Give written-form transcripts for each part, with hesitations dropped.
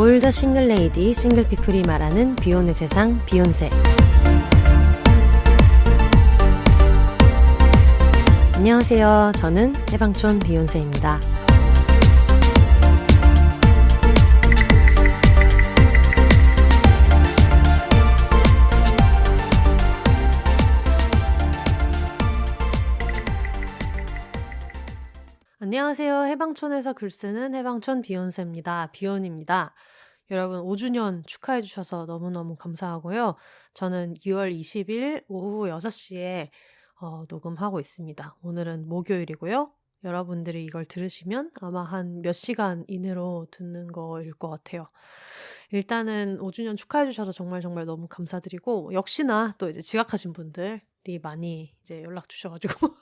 올더 싱글 레이디, 싱글 피플이 말하는 비혼의 세상, 비혼세. 안녕하세요. 저는 해방촌 비혼세입니다. 안녕하세요. 해방촌에서 글쓰는 해방촌 비혼세입니다. 비혼입니다. 여러분 5주년 축하해 주셔서 너무너무 감사하고요. 저는 2월 20일 오후 6시에 녹음하고 있습니다. 오늘은 목요일이고요. 여러분들이 이걸 들으시면 아마 한 몇 시간 이내로 듣는 거일 것 같아요. 일단은 5주년 축하해 주셔서 정말 너무 감사드리고, 역시나 또 이제 지각하신 분들이 많이 이제 연락 주셔가지고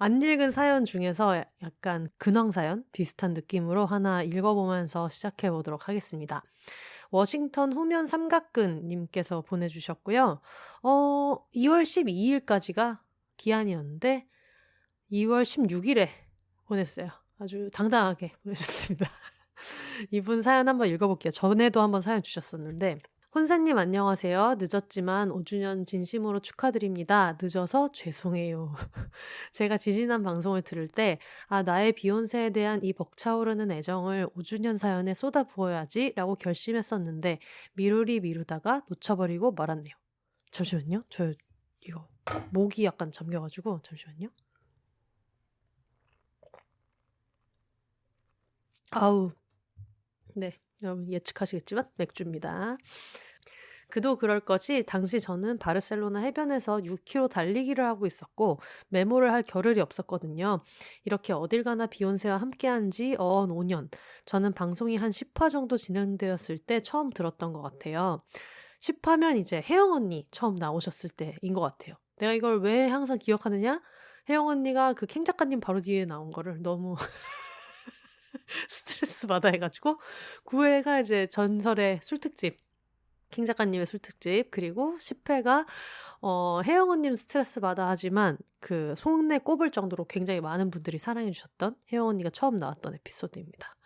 안 읽은 사연 중에서 약간 근황 사연 비슷한 느낌으로 하나 읽어보면서 시작해 보도록 하겠습니다. 워싱턴 후면 삼각근 님께서 보내주셨고요. 2월 12일까지가 기한이었는데 2월 16일에 보냈어요. 아주 당당하게 보내주셨습니다. 이분 사연 한번 읽어볼게요. 전에도 한번 사연 주셨었는데, 혼사님 안녕하세요. 늦었지만 5주년 진심으로 축하드립니다. 늦어서 죄송해요. 제가 지지난 방송을 들을 때 나의 비욘세에 대한 이 벅차오르는 애정을 5주년 사연에 쏟아부어야지 라고 결심했었는데 미루다가 놓쳐버리고 말았네요. 잠시만요. 저 이거 목이 약간 잠겨가지고 잠시만요. 아우, 네, 여러분 예측하시겠지만 맥주입니다. 그도 그럴 것이 당시 저는 바르셀로나 해변에서 6km 달리기를 하고 있었고 메모를 할 겨를이 없었거든요. 이렇게 어딜 가나 비욘세와 함께한 지 5년. 저는 방송이 한 10화 정도 진행되었을 때 처음 들었던 것 같아요. 10화면 이제 혜영 언니 처음 나오셨을 때인 것 같아요. 내가 이걸 왜 항상 기억하느냐? 혜영 언니가 그 캥 작가님 바로 뒤에 나온 거를 너무 스트레스 받아 해가지고 9회가 이제 전설의 술특집, 킹 작가님의 술특집, 그리고 10회가 혜영 언니는 스트레스 받아 하지만 그 속내 꼽을 정도로 굉장히 많은 분들이 사랑해 주셨던 혜영 언니가 처음 나왔던 에피소드입니다.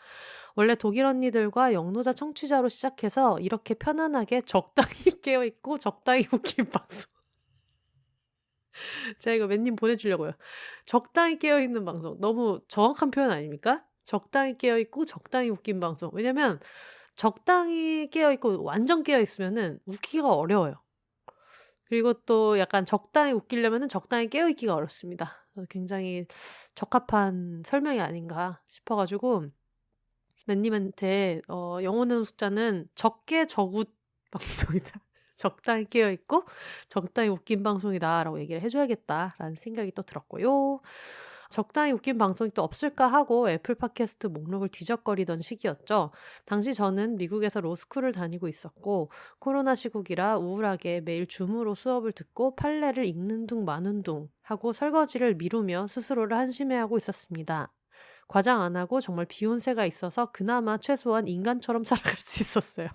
원래 독일 언니들과 영노자 청취자로 시작해서 이렇게 편안하게 적당히 깨어있고 적당히 웃긴 방송. 제가 이거 맨님 보내주려고요. 적당히 깨어있는 방송. 너무 정확한 표현 아닙니까? 적당히 깨어있고 적당히 웃긴 방송. 왜냐면 적당히 깨어있고 완전 깨어있으면은 웃기가 어려워요. 그리고 또 약간 적당히 웃기려면은 적당히 깨어있기가 어렵습니다. 굉장히 적합한 설명이 아닌가 싶어가지고 맨님한테 영혼의 노숙자는 적게 적웃 방송이다. 적당히 깨어있고 적당히 웃긴 방송이다 라고 얘기를 해줘야겠다라는 생각이 또 들었고요. 적당히 웃긴 방송이 또 없을까 하고 애플 팟캐스트 목록을 뒤적거리던 시기였죠. 당시 저는 미국에서 로스쿨을 다니고 있었고 코로나 시국이라 우울하게 매일 줌으로 수업을 듣고 판례를 읽는 둥 마는 둥 하고 설거지를 미루며 스스로를 한심해하고 있었습니다. 과장 안 하고 정말 비욘세가 있어서 그나마 최소한 인간처럼 살아갈 수 있었어요.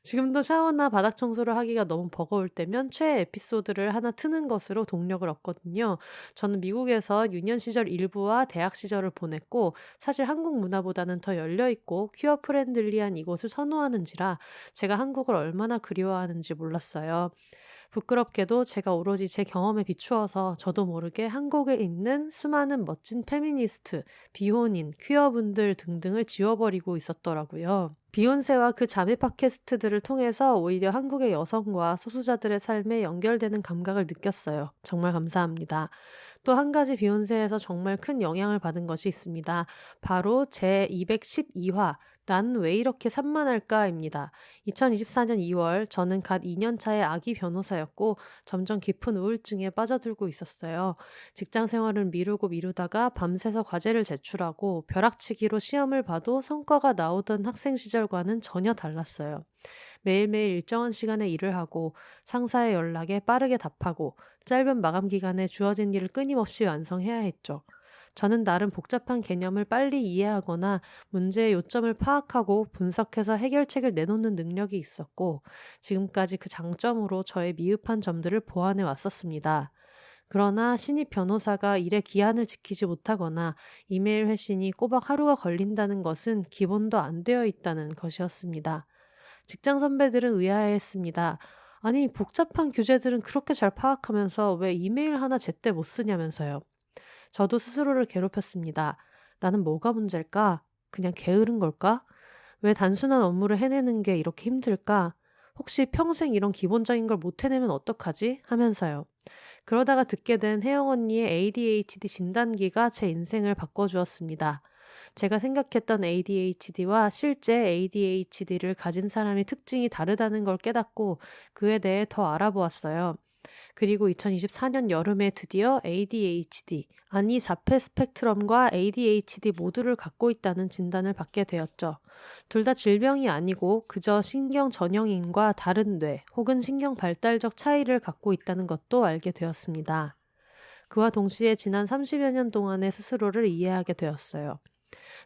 지금도 샤워나 바닥 청소를 하기가 너무 버거울 때면 최애 에피소드를 하나 트는 것으로 동력을 얻거든요. 저는 미국에서 유년 시절 일부와 대학 시절을 보냈고 사실 한국 문화보다는 더 열려있고 퀴어 프렌들리한 이곳을 선호하는지라 제가 한국을 얼마나 그리워하는지 몰랐어요. 부끄럽게도 제가 오로지 제 경험에 비추어서 저도 모르게 한국에 있는 수많은 멋진 페미니스트, 비혼인, 퀴어분들 등등을 지워버리고 있었더라고요. 비욘세와 그 자매 팟캐스트들을 통해서 오히려 한국의 여성과 소수자들의 삶에 연결되는 감각을 느꼈어요. 정말 감사합니다. 또 한 가지 비욘세에서 정말 큰 영향을 받은 것이 있습니다. 바로 제 212화 난 왜 이렇게 산만할까입니다. 2024년 2월 저는 갓 2년차의 아기 변호사였고 점점 깊은 우울증에 빠져들고 있었어요. 직장 생활을 미루다가 밤새서 과제를 제출하고 벼락치기로 시험을 봐도 성과가 나오던 학생 시절과는 전혀 달랐어요. 매일매일 일정한 시간에 일을 하고 상사의 연락에 빠르게 답하고 짧은 마감 기간에 주어진 일을 끊임없이 완성해야 했죠. 저는 나름 복잡한 개념을 빨리 이해하거나 문제의 요점을 파악하고 분석해서 해결책을 내놓는 능력이 있었고 지금까지 그 장점으로 저의 미흡한 점들을 보완해 왔었습니다. 그러나 신입 변호사가 일의 기한을 지키지 못하거나 이메일 회신이 꼬박 하루가 걸린다는 것은 기본도 안 되어 있다는 것이었습니다. 직장 선배들은 의아해했습니다. 아니, 복잡한 규제들은 그렇게 잘 파악하면서 왜 이메일 하나 제때 못 쓰냐면서요. 저도 스스로를 괴롭혔습니다. 나는 뭐가 문제일까? 그냥 게으른 걸까? 왜 단순한 업무를 해내는 게 이렇게 힘들까? 혹시 평생 이런 기본적인 걸 못 해내면 어떡하지? 하면서요. 그러다가 듣게 된 혜영 언니의 ADHD 진단기가 제 인생을 바꿔주었습니다. 제가 생각했던 ADHD와 실제 ADHD를 가진 사람의 특징이 다르다는 걸 깨닫고 그에 대해 더 알아보았어요. 그리고 2024년 여름에 드디어 ADHD, 아니 자폐 스펙트럼과 ADHD 모두를 갖고 있다는 진단을 받게 되었죠. 둘 다 질병이 아니고 그저 신경 전형인과 다른 뇌 혹은 신경 발달적 차이를 갖고 있다는 것도 알게 되었습니다. 그와 동시에 지난 30여 년 동안의 스스로를 이해하게 되었어요.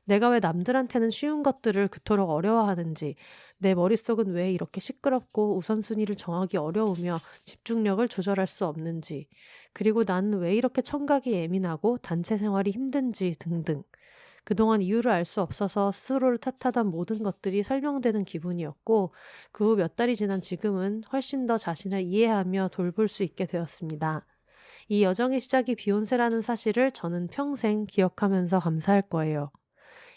내가 왜 남들한테는 쉬운 것들을 그토록 어려워하는지, 내 머릿속은 왜 이렇게 시끄럽고 우선순위를 정하기 어려우며 집중력을 조절할 수 없는지, 그리고 나는 왜 이렇게 청각이 예민하고 단체 생활이 힘든지 등등. 그동안 이유를 알 수 없어서 스스로를 탓하던 모든 것들이 설명되는 기분이었고, 그 후 몇 달이 지난 지금은 훨씬 더 자신을 이해하며 돌볼 수 있게 되었습니다. 이 여정의 시작이 비욘세라는 사실을 저는 평생 기억하면서 감사할 거예요.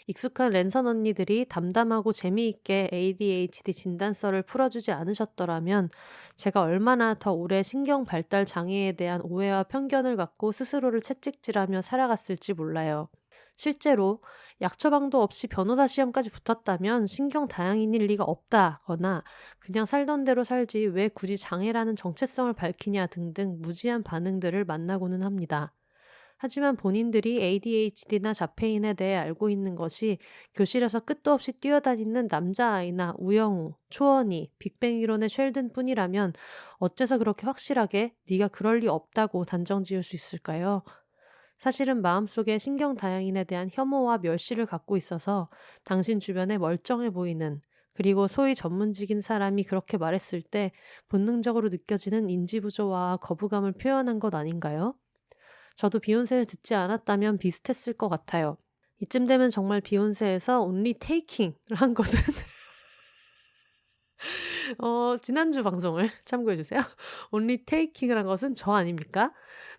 익숙한 랜선 언니들이 담담하고 재미있게 ADHD 진단서를 풀어주지 않으셨더라면 제가 얼마나 더 오래 신경 발달 장애에 대한 오해와 편견을 갖고 스스로를 채찍질하며 살아갔을지 몰라요. 실제로 약 처방도 없이 변호사 시험까지 붙었다면 신경 다양인일 리가 없다거나 그냥 살던 대로 살지 왜 굳이 장애라는 정체성을 밝히냐 등등 무지한 반응들을 만나고는 합니다. 하지만 본인들이 ADHD나 자폐인에 대해 알고 있는 것이 교실에서 끝도 없이 뛰어다니는 남자아이나 우영우, 초원이, 빅뱅 이론의 쉘든 뿐이라면 어째서 그렇게 확실하게 네가 그럴 리 없다고 단정 지을 수 있을까요? 사실은 마음속에 신경다양인에 대한 혐오와 멸시를 갖고 있어서 당신 주변에 멀쩡해 보이는 그리고 소위 전문직인 사람이 그렇게 말했을 때 본능적으로 느껴지는 인지부조와 거부감을 표현한 것 아닌가요? 저도 비욘세를 듣지 않았다면 비슷했을 것 같아요. 이쯤 되면 정말 비욘세에서 Only Taking을 한 것은 지난주 방송을 참고해주세요. Only Taking을 한 것은 저 아닙니까?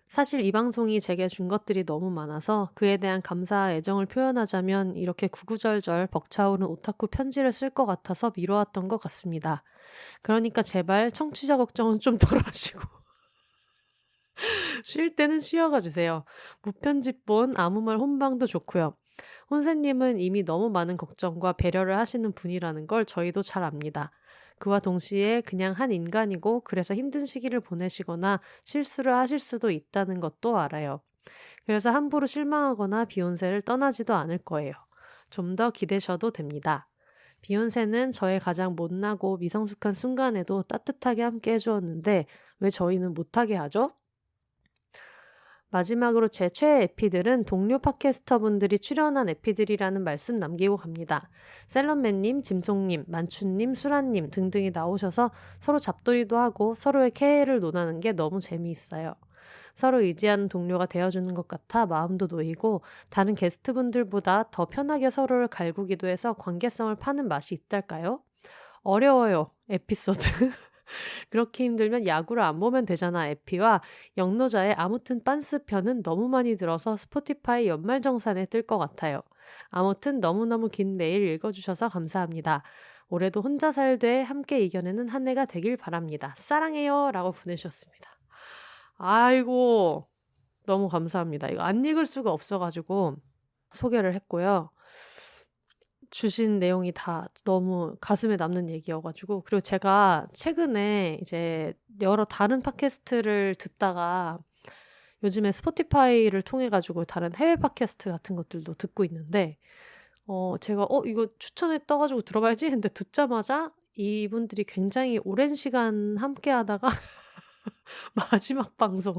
사실 이 방송이 제게 준 것들이 너무 많아서 그에 대한 감사와 애정을 표현하자면 이렇게 구구절절 벅차오른 오타쿠 편지를 쓸 것 같아서 미뤄왔던 것 같습니다. 그러니까 제발 청취자 걱정은 좀 덜 하시고 쉴 때는 쉬어가 주세요. 무편집본 아무 말 혼방도 좋고요. 혼세님은 이미 너무 많은 걱정과 배려를 하시는 분이라는 걸 저희도 잘 압니다. 그와 동시에 그냥 한 인간이고 그래서 힘든 시기를 보내시거나 실수를 하실 수도 있다는 것도 알아요. 그래서 함부로 실망하거나 비욘세를 떠나지도 않을 거예요. 좀 더 기대셔도 됩니다. 비욘세는 저의 가장 못나고 미성숙한 순간에도 따뜻하게 함께 해주었는데 왜 저희는 못하게 하죠? 마지막으로 제 최애 에피들은 동료 팟캐스터분들이 출연한 에피들이라는 말씀 남기고 갑니다. 셀럽맨님, 짐송님, 만추님, 수라님 등등이 나오셔서 서로 잡돌이도 하고 서로의 캐해를 논하는 게 너무 재미있어요. 서로 의지하는 동료가 되어주는 것 같아 마음도 놓이고 다른 게스트분들보다 더 편하게 서로를 갈구기도 해서 관계성을 파는 맛이 있달까요? 어려워요, 에피소드. 그렇게 힘들면 야구를 안 보면 되잖아 에피와 영노자의 아무튼 빤스 편은 너무 많이 들어서 스포티파이 연말정산에 뜰 것 같아요. 아무튼 너무너무 긴 메일 읽어주셔서 감사합니다. 올해도 혼자 살되 함께 이겨내는 한 해가 되길 바랍니다. 사랑해요 라고 보내주셨습니다. 아이고 너무 감사합니다. 이거 안 읽을 수가 없어가지고 소개를 했고요. 주신 내용이 다 너무 가슴에 남는 얘기여가지고 그리고 제가 최근에 이제 여러 다른 팟캐스트를 듣다가 요즘에 스포티파이를 통해 가지고 다른 해외 팟캐스트 같은 것들도 듣고 있는데 제가 이거 추천에 떠가지고 들어봐야지 했는데 듣자마자 이분들이 굉장히 오랜 시간 함께 하다가 마지막 방송을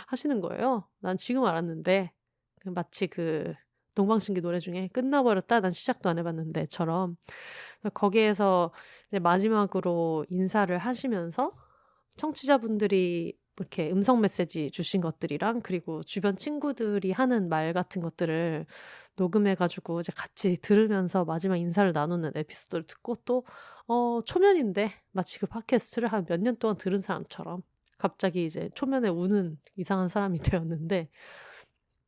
하시는 거예요. 난 지금 알았는데 마치 그 동방신기 노래 중에 끝나버렸다 난 시작도 안 해봤는데처럼 거기에서 이제 마지막으로 인사를 하시면서 청취자분들이 이렇게 음성 메시지 주신 것들이랑 그리고 주변 친구들이 하는 말 같은 것들을 녹음해 가지고 이제 같이 들으면서 마지막 인사를 나누는 에피소드를 듣고 또 초면인데 마치 그 팟캐스트를 한 몇 년 동안 들은 사람처럼 갑자기 이제 초면에 우는 이상한 사람이 되었는데,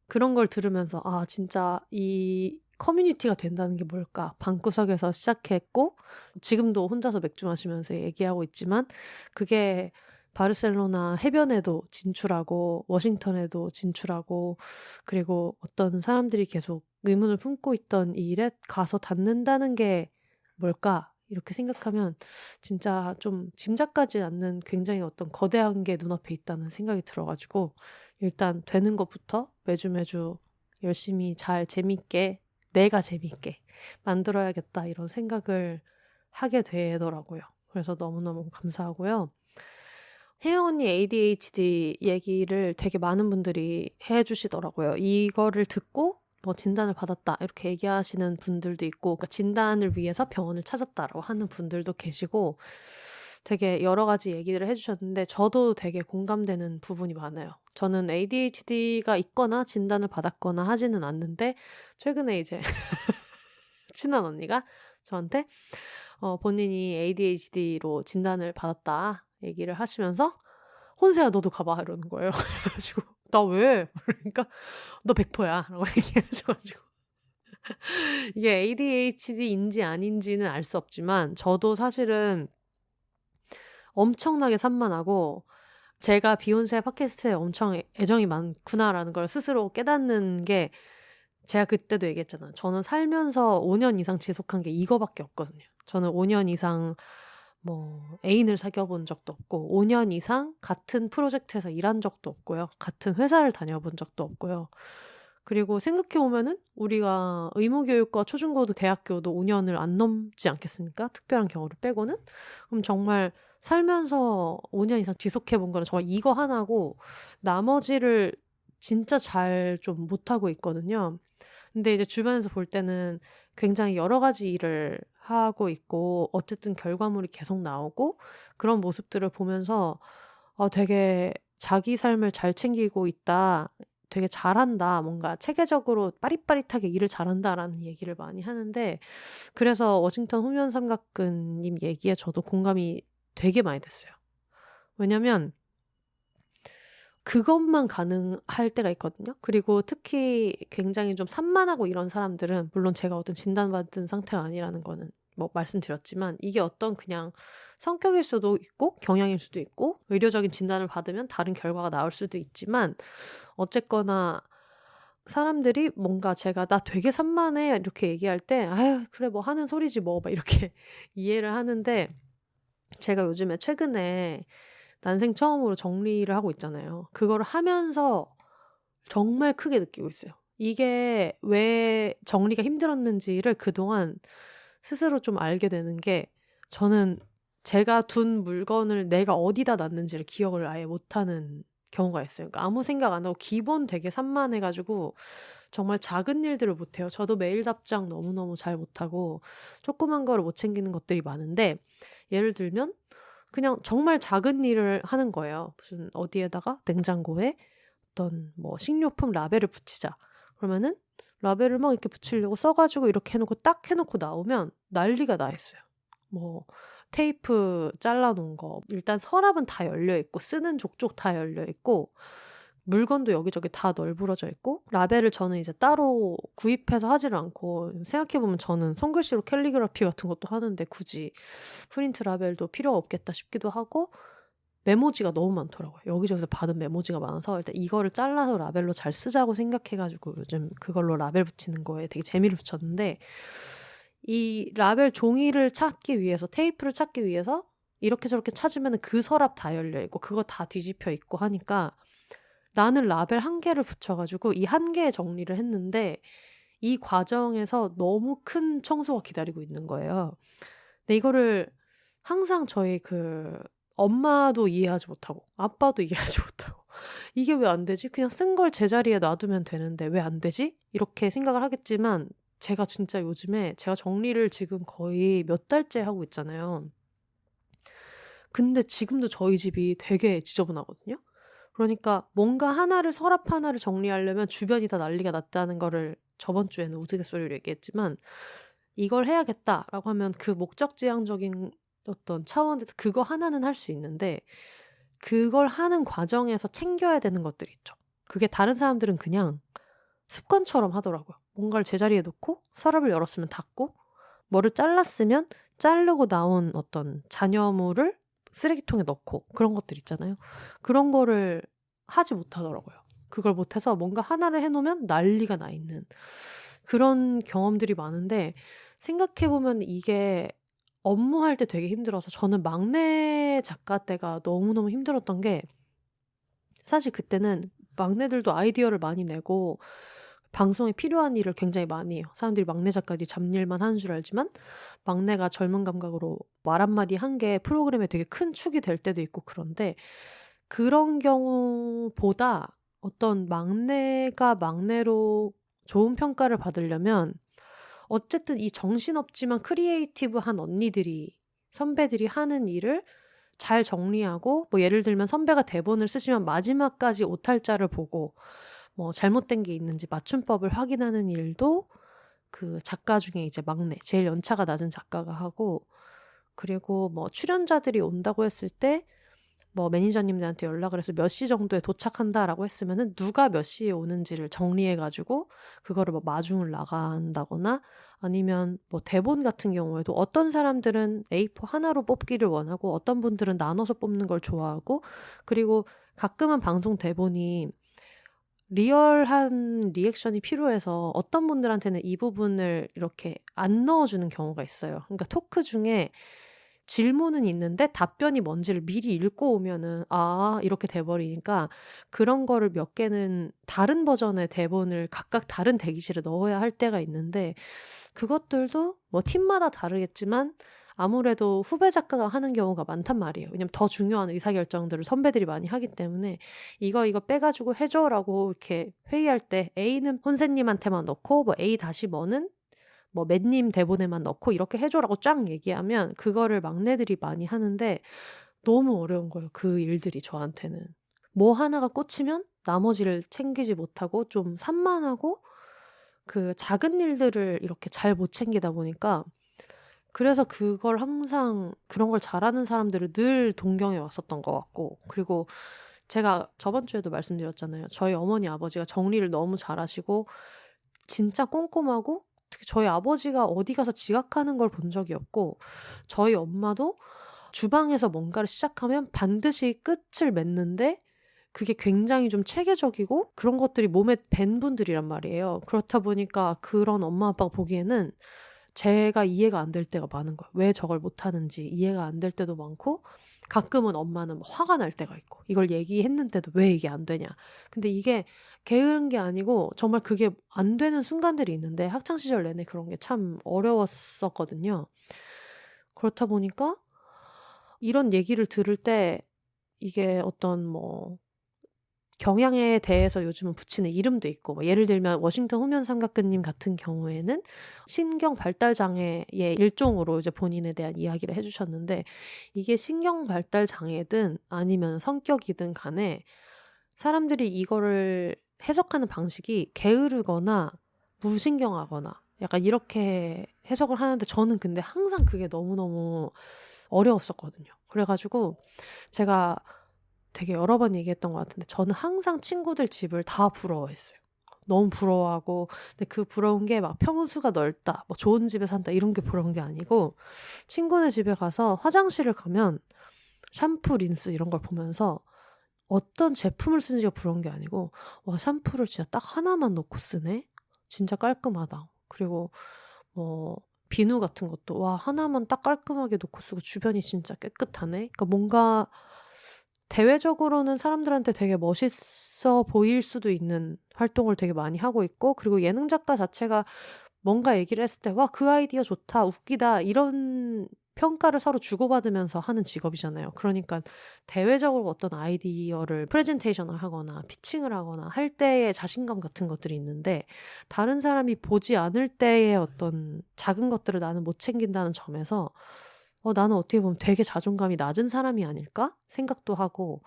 그런 걸 들으면서 '아 진짜 이 커뮤니티가 된다는 게 뭘까?' 방구석에서 시작했고 지금도 혼자서 맥주 마시면서 얘기하고 있지만, 그게 바르셀로나 해변에도 진출하고 워싱턴에도 진출하고, 그리고 어떤 사람들이 계속 의문을 품고 있던 이 일에 가서 닿는다는 게 뭘까? 이렇게 생각하면 진짜 좀 짐작가지 않는 굉장히 어떤 거대한 게 눈앞에 있다는 생각이 들어 가지고, 일단 되는 것부터 매주 매주 열심히 잘 재밌게, 내가 재밌게 만들어야겠다 이런 생각을 하게 되더라고요. 그래서 너무너무 감사하고요. 혜영 언니 ADHD 얘기를 되게 많은 분들이 해 주시더라고요. 이거를 듣고 뭐 "진단을 받았다." 이렇게 얘기하시는 분들도 있고, 그러니까 진단을 위해서 병원을 찾았다라고 하는 분들도 계시고, 되게 여러 가지 얘기들을 해 주셨는데 저도 되게 공감되는 부분이 많아요. 저는 ADHD가 있거나 진단을 받았거나 하지는 않는데, 최근에 이제 친한 언니가 저한테 본인이 ADHD로 진단을 받았다 얘기를 하시면서 "혼세야 너도 가 봐." 이러는 거예요. 그래 가지고 "나 왜?" 그러니까 "너 100%야." 라고 얘기하셔 가지고 이게 ADHD인지 아닌지는 알 수 없지만 저도 사실은 엄청나게 산만하고, 제가 비욘세 팟캐스트에 엄청 애정이 많구나라는 걸 스스로 깨닫는 게, 제가 그때도 얘기했잖아요. 저는 살면서 5년 이상 지속한 게 이거밖에 없거든요. 저는 5년 이상 뭐 애인을 사귀어 본 적도 없고, 5년 이상 같은 프로젝트에서 일한 적도 없고요. 같은 회사를 다녀본 적도 없고요. 그리고 생각해 보면은 우리가 의무교육과 초중고도 대학교도 5 년을 안 넘지 않겠습니까? 특별한 경우를 빼고는. 그럼 정말 살면서 5년 이상 지속해 본 거는 정말 이거 하나고, 나머지를 진짜 잘 좀 못하고 있거든요. 근데 이제 주변에서 볼 때는 굉장히 여러 가지 일을 하고 있고 어쨌든 결과물이 계속 나오고, 그런 모습들을 보면서 되게 '자기 삶을 잘 챙기고 있다. 되게 잘한다. 뭔가 체계적으로 빠릿빠릿하게 일을 잘한다.'라는 얘기를 많이 하는데, 그래서 워싱턴 후면 삼각근님 얘기에 저도 공감이 되게 많이 됐어요. 왜냐면 그것만 가능할 때가 있거든요. 그리고 특히 굉장히 좀 산만하고 이런 사람들은, 물론 제가 어떤 진단받은 상태가 아니라는 거는 뭐 말씀드렸지만, 이게 어떤 그냥 성격일 수도 있고 경향일 수도 있고 의료적인 진단을 받으면 다른 결과가 나올 수도 있지만, 어쨌거나 사람들이 뭔가 제가 "나 되게 산만해." 이렇게 얘기할 때 "아유 그래 뭐 하는 소리지 뭐." 막 이렇게 이해를 하는데, 제가 요즘에 최근에 난생 처음으로 정리를 하고 있잖아요. 그거를 하면서 정말 크게 느끼고 있어요. 이게 왜 정리가 힘들었는지를 그동안 스스로 좀 알게 되는 게, 저는 제가 둔 물건을 내가 어디다 놨는지를 기억을 아예 못하는 경우가 있어요. 그러니까 아무 생각 안 하고 기본 되게 산만해 가지고 정말 작은 일들을 못해요. 저도 메일 답장 너무너무 잘 못하고 조그만 거를 못 챙기는 것들이 많은데, 예를 들면 그냥 정말 작은 일을 하는 거예요. 무슨 어디에다가 냉장고에 어떤 뭐 식료품 라벨을 붙이자. 그러면은 라벨을 막 이렇게 붙이려고 써 가지고 이렇게 해 놓고 딱 해 놓고 나오면 난리가 나 있어요. 뭐 테이프 잘라 놓은 거, 일단 서랍은 다 열려 있고 쓰는 족족 다 열려 있고 물건도 여기저기 다 널브러져 있고, 라벨을 저는 이제 따로 구입해서 하지를 않고, 생각해 보면 저는 손글씨로 캘리그라피 같은 것도 하는데 굳이 프린트 라벨도 필요가 없겠다 싶기도 하고, 메모지가 너무 많더라고요. 여기저기서 받은 메모지가 많아서 일단 이거를 잘라서 라벨로 잘 쓰자고 생각해 가지고 요즘 그걸로 라벨 붙이는 거에 되게 재미를 붙였는데, 이 라벨 종이를 찾기 위해서, 테이프를 찾기 위해서 이렇게 저렇게 찾으면은 그 서랍 다 열려 있고 그거 다 뒤집혀 있고 하니까, 나는 라벨 한 개를 붙여 가지고 이 한 개의 정리를 했는데, 이 과정에서 너무 큰 청소가 기다리고 있는 거예요. 근데 이거를 항상 저희 엄마도 이해하지 못하고 아빠도 이해하지 못하고 '이게 왜 안 되지? 그냥 쓴 걸 제자리에 놔두면 되는데 왜 안 되지?' 이렇게 생각을 하겠지만, 제가 진짜 요즘에 제가 정리를 지금 거의 몇 달째 하고 있잖아요. 근데 지금도 저희 집이 되게 지저분하거든요. 그러니까 뭔가 하나를 서랍 하나를 정리하려면 주변이 다 난리가 났다는 거를 저번 주에는 우스갯소리로 얘기했지만 '이걸 해야겠다.'라고 하면 그 목적지향적인 어떤 차원에서 그거 하나는 할 수 있는데 그걸 하는 과정에서 챙겨야 되는 것들이 있죠. 그게 다른 사람들은 그냥 습관처럼 하더라고요. 뭔가를 제자리에 놓고 서랍을 열었으면 닫고 뭐를 잘랐으면 자르고 나온 어떤 잔여물을 쓰레기통에 넣고 그런 것들 있잖아요. 그런 거를 하지 못하더라고요. 그걸 못해서 뭔가 하나를 해 놓으면 난리가 나 있는 그런 경험들이 많은데 생각해 보면 이게 업무할 때 되게 힘들어서 저는 막내 작가 때가 너무너무 힘들었던 게 사실 그때는 막내들도 아이디어를 많이 내고 방송에 필요한 일을 굉장히 많이 해요. 사람들이 막내 작가들이 잡일만 하는 줄 알지만 막내가 젊은 감각으로 말 한마디 한 게 프로그램에 되게 큰 축이 될 때도 있고 그런데 그런 경우보다 어떤 막내가 막내로 좋은 평가를 받으려면 어쨌든 이 정신없지만 크리에이티브한 언니들이 선배들이 하는 일을 잘 정리하고 뭐 예를 들면 선배가 대본을 쓰시면 마지막까지 오탈자를 보고 뭐 잘못된 게 있는지 맞춤법을 확인하는 일도 그 작가 중에 이제 막내 제일 연차가 낮은 작가가 하고 그리고 뭐 출연자들이 온다고 했을 때 뭐 매니저님들한테 연락을 해서 "몇 시 정도에 도착한다."라고 했으면은 누가 몇 시에 오는지를 정리해 가지고 그거를 뭐 마중을 나간다거나 아니면 뭐 대본 같은 경우에도 어떤 사람들은 A4 하나로 뽑기를 원하고 어떤 분들은 나눠서 뽑는 걸 좋아하고 그리고 가끔은 방송 대본이 리얼한 리액션이 필요해서 어떤 분들한테는 이 부분을 이렇게 안 넣어 주는 경우가 있어요. 그러니까 토크 중에 질문은 있는데 답변이 뭔지를 미리 읽고 오면은 이렇게 돼 버리니까 그런 거를 몇 개는 다른 버전의 대본을 각각 다른 대기실에 넣어야 할 때가 있는데 그것들도 뭐 팀마다 다르겠지만 아무래도 후배 작가가 하는 경우가 많단 말이에요. 왜냐면 더 중요한 의사결정들을 선배들이 많이 하기 때문에 "이거 빼 가지고 해 줘."라고 이렇게 회의할 때 A는 혼세님한테만 넣고 뭐 A 다시 뭐는 뭐 "맨님 대본에만 넣고 이렇게 해 줘."라고 쫙 얘기하면 그거를 막내들이 많이 하는데 너무 어려운 거예요, 그 일들이 저한테는. 뭐 하나가 꽂히면 나머지를 챙기지 못하고 좀 산만하고 그 작은 일들을 이렇게 잘 못 챙기다 보니까 그래서 그걸 항상 그런 걸 잘하는 사람들을 늘 동경해 왔었던 것 같고 그리고 제가 저번 주에도 말씀드렸잖아요. 저희 어머니 아버지가 정리를 너무 잘하시고 진짜 꼼꼼하고 특히 저희 아버지가 어디 가서 지각하는 걸 본 적이 없고 저희 엄마도 주방에서 뭔가를 시작하면 반드시 끝을 맺는데 그게 굉장히 좀 체계적이고 그런 것들이 몸에 밴 분들이란 말이에요. 그렇다 보니까 그런 엄마 아빠가 보기에는 제가 이해가 안 될 때가 많은 거예요. 왜 저걸 못하는지 이해가 안 될 때도 많고 가끔은 엄마는 화가 날 때가 있고 이걸 얘기했는데도 왜 이게 안 되냐. 근데 이게 게으른 게 아니고 정말 그게 안 되는 순간들이 있는데 학창 시절 내내 그런 게 참 어려웠었거든요. 그렇다 보니까 이런 얘기를 들을 때 이게 어떤 뭐 경향에 대해서 요즘은 붙이는 이름도 있고 뭐 예를 들면 워싱턴 후면 삼각근님 같은 경우에는 신경 발달 장애의 일종으로 이제 본인에 대한 이야기를 해 주셨는데 이게 신경 발달 장애든 아니면 성격이든 간에 사람들이 이거를 해석하는 방식이 게으르거나 무신경하거나 약간 이렇게 해석을 하는데 저는 근데 항상 그게 너무너무 어려웠었거든요. 그래 가지고 제가 되게 여러 번 얘기했던 것 같은데 저는 항상 친구들 집을 다 부러워했어요. 너무 부러워하고 근데 그 부러운 게 막 평수가 넓다, 뭐 좋은 집에 산다 이런 게 부러운 게 아니고 친구네 집에 가서 화장실을 가면 샴푸, 린스 이런 걸 보면서 어떤 제품을 쓰는지가 부러운 게 아니고 '와 샴푸를 진짜 딱 하나만 넣고 쓰네. 진짜 깔끔하다.' 그리고 뭐 비누 같은 것도 '와 하나만 딱 깔끔하게 놓고 쓰고 주변이 진짜 깨끗하네.' 그러니까 뭔가 대외적으로는 사람들한테 되게 멋있어 보일 수도 있는 활동을 되게 많이 하고 있고 그리고 예능 작가 자체가 뭔가 얘기를 했을 때 "와 그 아이디어 좋다. 웃기다." 이런 평가를 서로 주고받으면서 하는 직업이잖아요. 그러니까 대외적으로 어떤 아이디어를 프레젠테이션을 하거나 피칭을 하거나 할 때의 자신감 같은 것들이 있는데 다른 사람이 보지 않을 때의 어떤 작은 것들을 나는 못 챙긴다는 점에서 '나는 어떻게 보면 되게 자존감이 낮은 사람이 아닐까?' 생각도 하고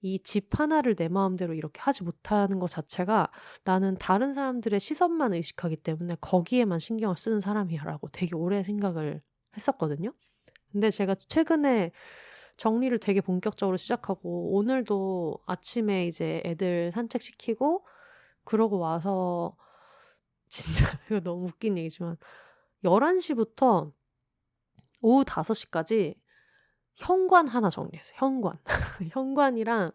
이 집 하나를 내 마음대로 이렇게 하지 못하는 것 자체가 '나는 다른 사람들의 시선만 의식하기 때문에 거기에만 신경을 쓰는 사람이야.'라고 되게 오래 생각을 했었거든요. 근데 제가 최근에 정리를 되게 본격적으로 시작하고 오늘도 아침에 이제 애들 산책시키고 그러고 와서 진짜 이거 너무 웃긴 얘기지만 11시 부터 오후 5시 까지 현관 하나 정리했어요, 현관. 현관이랑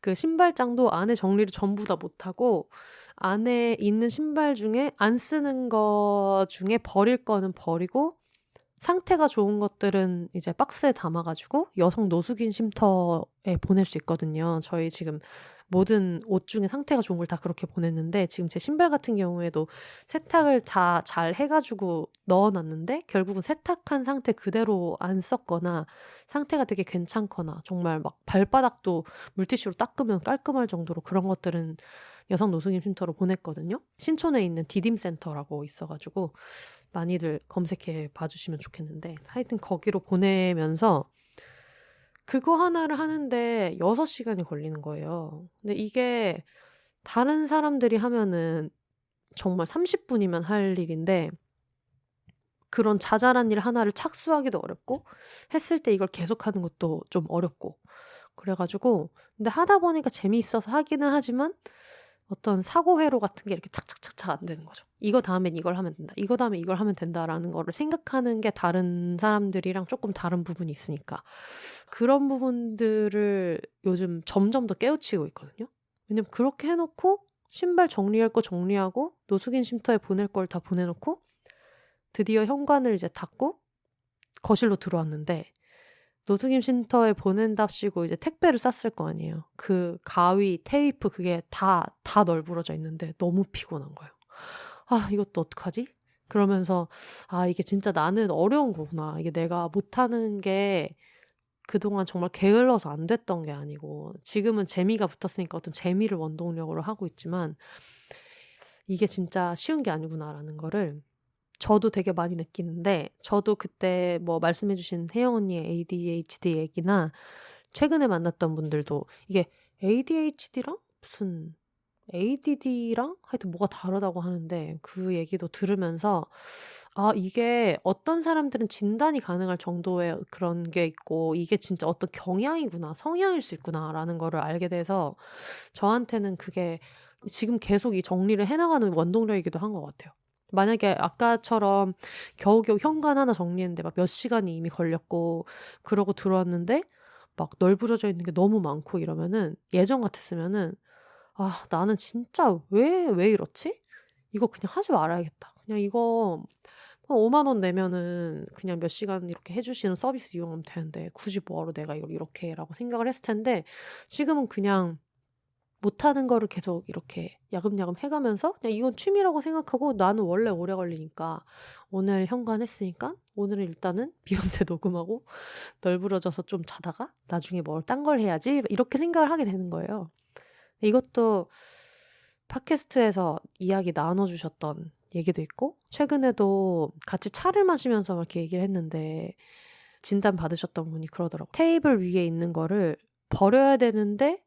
그 신발장도 안에 정리를 전부 다 못 하고 안에 있는 신발 중에 안 쓰는 거 중에 버릴 거는 버리고 상태가 좋은 것들은 이제 박스에 담아 가지고 여성 노숙인 쉼터에 보낼 수 있거든요. 저희 지금 모든 옷 중에 상태가 좋은 걸 다 그렇게 보냈는데 지금 제 신발 같은 경우에도 세탁을 잘 해 가지고 넣어 놨는데 결국은 세탁한 상태 그대로 안 썼거나 상태가 되게 괜찮거나 정말 막 발바닥도 물티슈로 닦으면 깔끔할 정도로 그런 것들은 여성 노숙인 쉼터로 보냈거든요. 신촌에 있는 디딤센터라고 있어 가지고 많이들 검색해 봐 주시면 좋겠는데 하여튼 거기로 보내면서 그거 하나를 하는데 6 시간이 걸리는 거예요. 근데 이게 다른 사람들이 하면은 정말 30 분이면 할 일인데 그런 자잘한 일 하나를 착수하기도 어렵고 했을 때 이걸 계속하는 것도 좀 어렵고 그래 가지고 근데 하다 보니까 재미있어서 하기는 하지만 어떤 사고회로 같은 게 이렇게 착착착착 안 되는 거죠. '이거 다음엔 이걸 하면 된다. 이거 다음에 이걸 하면 된다.'라는 거를 생각하는 게 다른 사람들이랑 쪼끔 다른 부분이 있으니까. 그런 부분들을 요즘 점점 더 깨우치고 있거든요. 왜냐면 그렇게 해 놓고 신발 정리할 거 정리하고 노숙인 쉼터에 보낼 걸 다 보내 놓고 드디어 현관을 이제 닫고 거실로 들어왔는데 노숙인 쉼터에 보낸답시고 이제 택배를 쌌을 거 아니에요. 그 가위, 테이프 그게 다 널브러져 있는데 너무 피곤한 거예요. '아 이것도 어떡하지?' 그러면서 '아 이게 진짜 나는 어려운 거구나. 이게 내가 못하는 게 그동안 정말 게을러서 안 됐던 게 아니고 지금은 재미가 붙었으니까 어떤 재미를 원동력으로 하고 있지만 이게 진짜 쉬운 게 아니구나.'라는 거를 저도 되게 많이 느끼는데 저도 그때 뭐 말씀해 주신 혜영 언니의 ADHD 얘기나 최근에 만났던 분들도 이게 ADHD랑 무슨 ADD랑 하여튼 뭐가 다르다고 하는데 그 얘기도 들으면서 '아 이게 어떤 사람들은 진단이 가능할 정도의 그런 게 있고 이게 진짜 어떤 경향이구나. 성향일 수 있구나.'라는 거를 알게 돼서 저한테는 그게 지금 계속 이 정리를 해 나가는 원동력이기도 한 것 같아요. 만약에 아까처럼 겨우겨우 현관 하나 정리했는데 막 몇 시간이 이미 걸렸고 그러고 들어왔는데 막 널브러져 있는 게 너무 많고 이러면은 예전 같았으면은 '아 나는 진짜 왜 이렇지? 이거 그냥 하지 말아야겠다. 그냥 이거 5만 원 내면은 그냥 몇 시간 이렇게 해 주시는 서비스 이용하면 되는데 굳이 뭐하러 내가 이걸 이렇게 해.'라고 생각을 했을 텐데 지금은 그냥 못하는 거를 계속 이렇게 야금야금 해 가면서 그냥 이건 취미라고 생각하고 나는 원래 오래 걸리니까 오늘 현관 했으니까 오늘은 일단은 비욘세 녹음하고 널브러져서 좀 자다가 '나중에 뭘 딴 걸 해야지.' 이렇게 생각을 하게 되는 거예요. 이것도 팟캐스트에서 이야기 나눠 주셨던 얘기도 있고 최근에도 같이 차를 마시면서 막 이렇게 얘기를 했는데 진단 받으셨던 분이 그러더라고요. 테이블 위에 있는 거를 버려야 되는데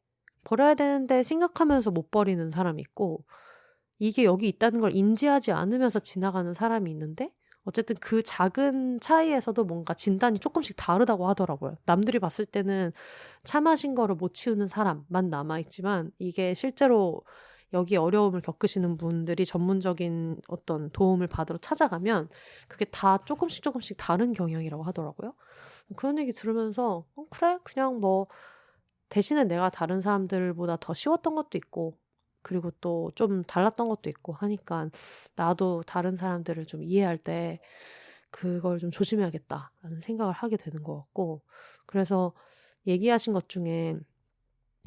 생각하면서 못 버리는 사람이 있고 이게 여기 있다는 걸 인지하지 않으면서 지나가는 사람이 있는데 어쨌든 그 작은 차이에서도 뭔가 진단이 쪼끔씩 다르다고 하더라고요. 남들이 봤을 때는 차 마신 거를 못 치우는 사람만 남아 있지만 이게 실제로 여기 어려움을 겪으시는 분들이 전문적인 어떤 도움을 받으러 찾아가면 그게 다 쪼끔씩 다른 경향이라고 하더라고요. 그런 얘기 들으면서 '어 그래. 그냥 뭐 대신에 내가 다른 사람들보다 더 쉬웠던 것도 있고 그리고 또 좀 달랐던 것도 있고 하니깐 나도 다른 사람들을 좀 이해할 때 그걸 좀 조심해야겠다.'라는 생각을 하게 되는 것 같고 그래서 얘기하신 것 중에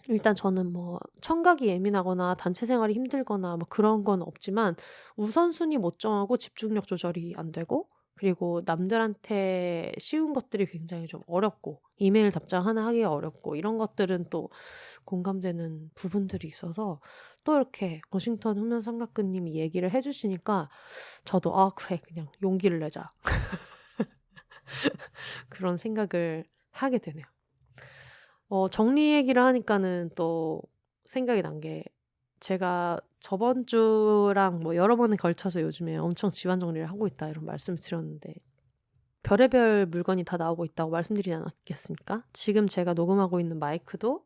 일단 저는 뭐 청각이 예민하거나 단체 생활이 힘들거나 뭐 그런 건 없지만 우선순위 못 정하고 집중력 조절이 안 되고 그리고 남들한테 쉬운 것들이 굉장히 좀 어렵고 이메일 답장 하나 하기가 어렵고 이런 것들은 또 공감되는 부분들이 있어서 또 이렇게 워싱턴 흑면 삼각근님이 얘기를 해 주시니까 저도 '아 그래. 그냥 용기를 내자.' 그런 생각을 하게 되네요. 정리 얘기를 하니까는 또 생각이 난 게, 제가 저번 주랑 뭐 여러 번에 걸쳐서 요즘에 엄청 집안 정리를 하고 있다 이런 말씀을 드렸는데, 별의별 물건이 다 나오고 있다고 말씀드리지 않았겠습니까? 지금 제가 녹음하고 있는 마이크도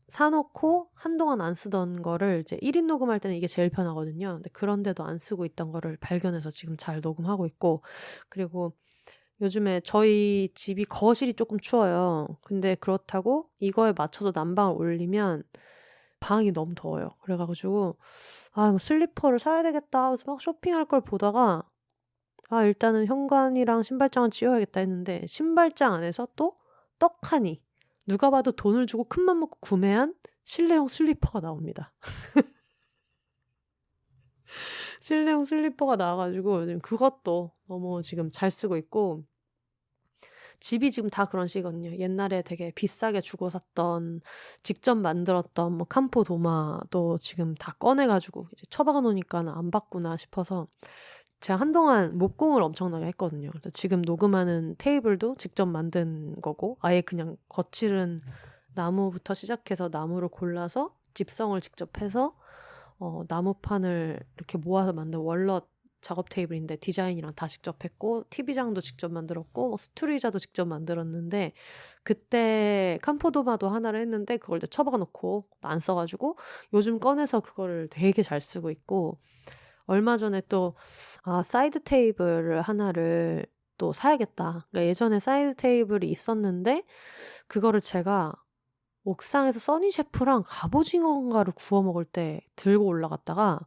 사 놓고 한동안 안 쓰던 거를 이제 1인 녹음할 때는 이게 제일 편하거든요. 근데 그런데도 안 쓰고 있던 거를 발견해서 지금 잘 녹음하고 있고, 그리고 요즘에 저희 집이 거실이 조금 추워요. 근데 그렇다고 이거에 맞춰서 난방을 올리면 방이 너무 더워요. 그래 가지고 '아 뭐 슬리퍼를 사야 되겠다.' 하면서 막 쇼핑할 걸 보다가 '아 일단은 현관이랑 신발장은 치워야겠다.' 했는데, 신발장 안에서 또 떡하니 누가 봐도 돈을 주고 큰맘 먹고 구매한 실내용 슬리퍼가 나옵니다. 실내용 슬리퍼가 나와 가지고 요즘 그것도 너무 지금 잘 쓰고 있고, 집이 지금 다 그런 식이거든요. 옛날에 되게 비싸게 주고 샀던, 직접 만들었던 뭐 캄포 도마도 지금 다 꺼내 가지고 이제 처박아 놓으니까는 '안 바꾸나.' 싶어서 제가 한동안 목공을 엄청나게 했거든요. 그래서 지금 녹음하는 테이블도 직접 만든 거고, 아예 그냥 거칠은 나무부터 시작해서 나무를 골라서 집성을 직접 해서 나무판을 이렇게 모아서 만든 월넛 작업 테이블인데, 디자인이랑 다 직접 했고 TV장도 직접 만들었고 뭐 스툴 의자도 직접 만들었는데, 그때 캄포도마도 하나를 했는데 그걸 이제 처박아 놓고 안 써 가지고 요즘 꺼내서 그거를 되게 잘 쓰고 있고, 얼마 전에 또 '아 사이드 테이블을 하나를 또 사야겠다.' 그러니까 예전에 사이드 테이블이 있었는데 그거를 제가 옥상에서 써니 셰프랑 갑오징어인가를 구워 먹을 때 들고 올라갔다가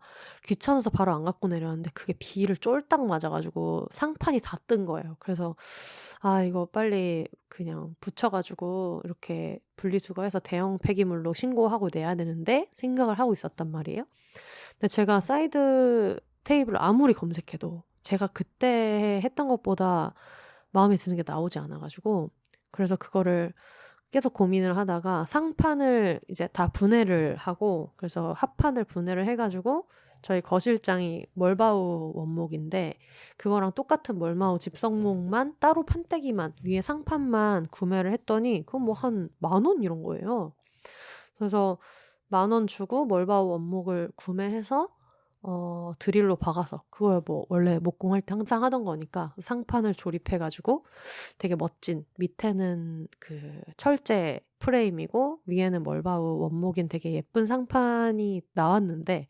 귀찮아서 바로 안 갖고 내려왔는데, 그게 비를 쫄딱 맞아 가지고 상판이 다 뜬 거예요. 그래서 '아 이거 빨리 그냥 붙여 가지고 이렇게 분리수거해서 대형 폐기물로 신고하고 내야 되는데.' 생각을 하고 있었단 말이에요. 근데 제가 사이드 테이블을 아무리 검색해도 제가 그때 했던 것보다 마음에 드는 게 나오지 않아 가지고, 그래서 그거를 계속 고민을 하다가 상판을 이제 다 분해를 하고, 그래서 합판을 분해를 해 가지고 저희 거실장이 멀바우 원목인데 그거랑 똑같은 멀바우 집성목만 따로 판때기만 위에 상판만 구매를 했더니 그건 뭐 한 10,000원 이런 거예요. 그래서 10,000원 주고 멀바우 원목을 구매해서 드릴로 박아서, 그거야 뭐 원래 목공할 때 항상 하던 거니까 상판을 조립해 가지고 되게 멋진, 밑에는 그 철제 프레임이고 위에는 멀바우 원목인 되게 예쁜 상판이 나왔는데,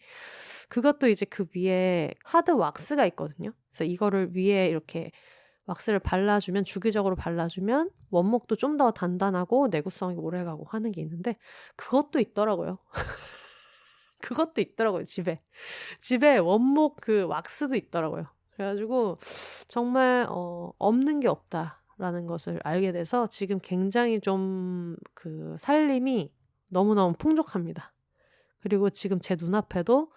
그것도 이제 그 위에 하드 왁스가 있거든요. 그래서 이거를 위에 이렇게 왁스를 발라주면, 주기적으로 발라주면 원목도 좀 더 단단하고 내구성이 오래가고 하는 게 있는데, 그것도 있더라고요. 그것도 있더라고요, 집에. 집에 원목 그 왁스도 있더라고요. 그래 가지고 정말 '없는 게 없다.'라는 것을 알게 돼서 지금 굉장히 좀 그 살림이 너무너무 풍족합니다. 그리고 지금 제 눈앞에도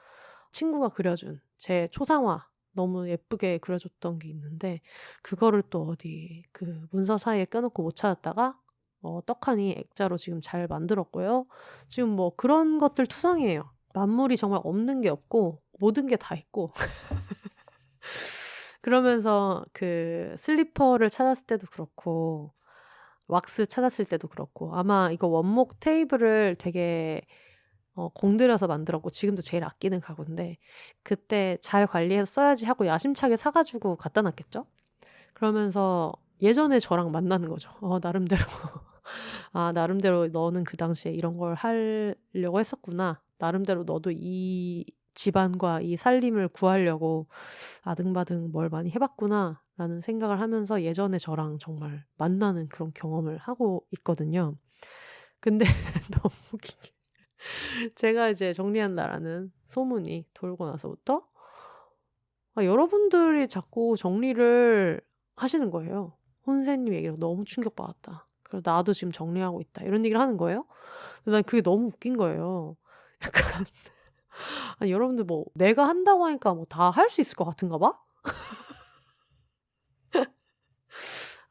친구가 그려준 제 초상화, 너무 예쁘게 그려줬던 게 있는데 그거를 또 어디 그 문서 사이에 껴 놓고 못 찾았다가 떡하니 액자로 지금 잘 만들었고요. 지금 뭐 그런 것들 투성이에요. 만물이 정말 없는 게 없고 모든 게 다 있고. 그러면서 그 슬리퍼를 찾았을 때도 그렇고 왁스 찾았을 때도 그렇고, 아마 이거 원목 테이블을 되게 공들여서 만들었고 지금도 제일 아끼는 가구인데, 그때 '잘 관리해서 써야지.' 하고 야심차게 사 가지고 갖다 놨겠죠? 그러면서 예전에 저랑 만나는 거죠. 나름대로 '아 나름대로 너는 그 당시에 이런 걸 하려고 했었구나. 나름대로 너도 이 집안과 이 살림을 구하려고 아등바등 뭘 많이 해 봤구나.'라는 생각을 하면서 예전에 저랑 정말 만나는 그런 경험을 하고 있거든요. 근데 너무 웃긴 게, 제가 이제 정리한다라는 소문이 돌고 나서부터 여러분들이 자꾸 정리를 하시는 거예요. "혼세님 얘기로 너무 충격받았다. 그래서 나도 지금 정리하고 있다." 이런 얘기를 하는 거예요. 근데 난 그게 너무 웃긴 거예요. 약간 아니 여러분들 뭐 내가 한다고 하니까 뭐 다 할 수 있을 것 같은가 봐?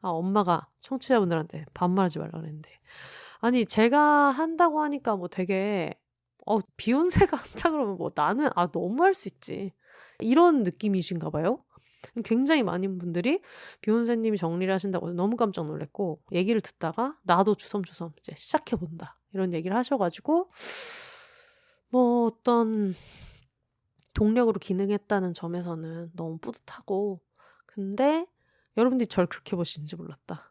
엄마가 청취자분들한테 반말하지 말라 그랬는데. 아니 제가 한다고 하니까 뭐 되게 비욘세가 한다 그러면 뭐 나는 '아 너무 할 수 있지.' 이런 느낌이신가 봐요. 굉장히 많은 분들이 비욘세님이 정리를 하신다고 너무 깜짝 놀랐고, 얘기를 듣다가 나도 주섬주섬 이제 시작해 본다 이런 얘기를 하셔 가지고 뭐 어떤 동력으로 기능했다는 점에서는 너무 뿌듯하고, 근데 여러분들이 절 그렇게 보시는지 몰랐다.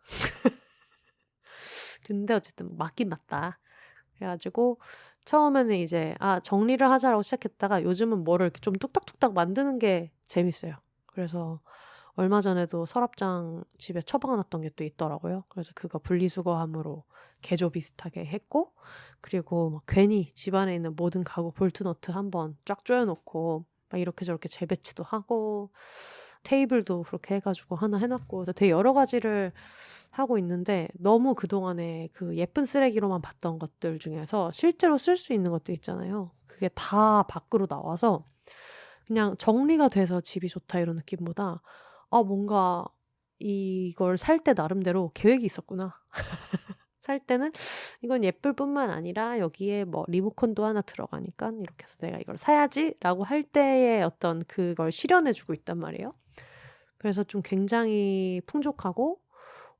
근데 어쨌든 맞긴 맞다. 그래 가지고 처음에는 이제 정리를 하자라고 시작했다가 요즘은 뭐를 이렇게 좀 뚝딱뚝딱 만드는 게 재밌어요. 그래서 얼마 전에도 서랍장 집에 처박아 놨던 게 또 있더라고요. 그래서 그거 분리수거함으로 개조 비슷하게 했고, 그리고 막 괜히 집안에 있는 모든 가구 볼트너트 한번 쫙 조여 놓고 막 이렇게 저렇게 재배치도 하고, 테이블도 그렇게 해 가지고 하나 해 놨고, 그래서 되게 여러 가지를 하고 있는데, 너무 그동안에 그 예쁜 쓰레기로만 봤던 것들 중에서 실제로 쓸 수 있는 것들 있잖아요. 그게 다 밖으로 나와서 그냥 정리가 돼서 집이 좋다 이런 느낌보다 뭔가 이걸 살 때 나름대로 계획이 있었구나. 살 때는 이건 예쁠 뿐만 아니라 여기에 뭐 리모컨도 하나 들어가니까 이렇게 해서 '내가 이걸 사야지.'라고 할 때의 어떤 그걸 실현해 주고 있단 말이에요. 그래서 좀 굉장히 풍족하고,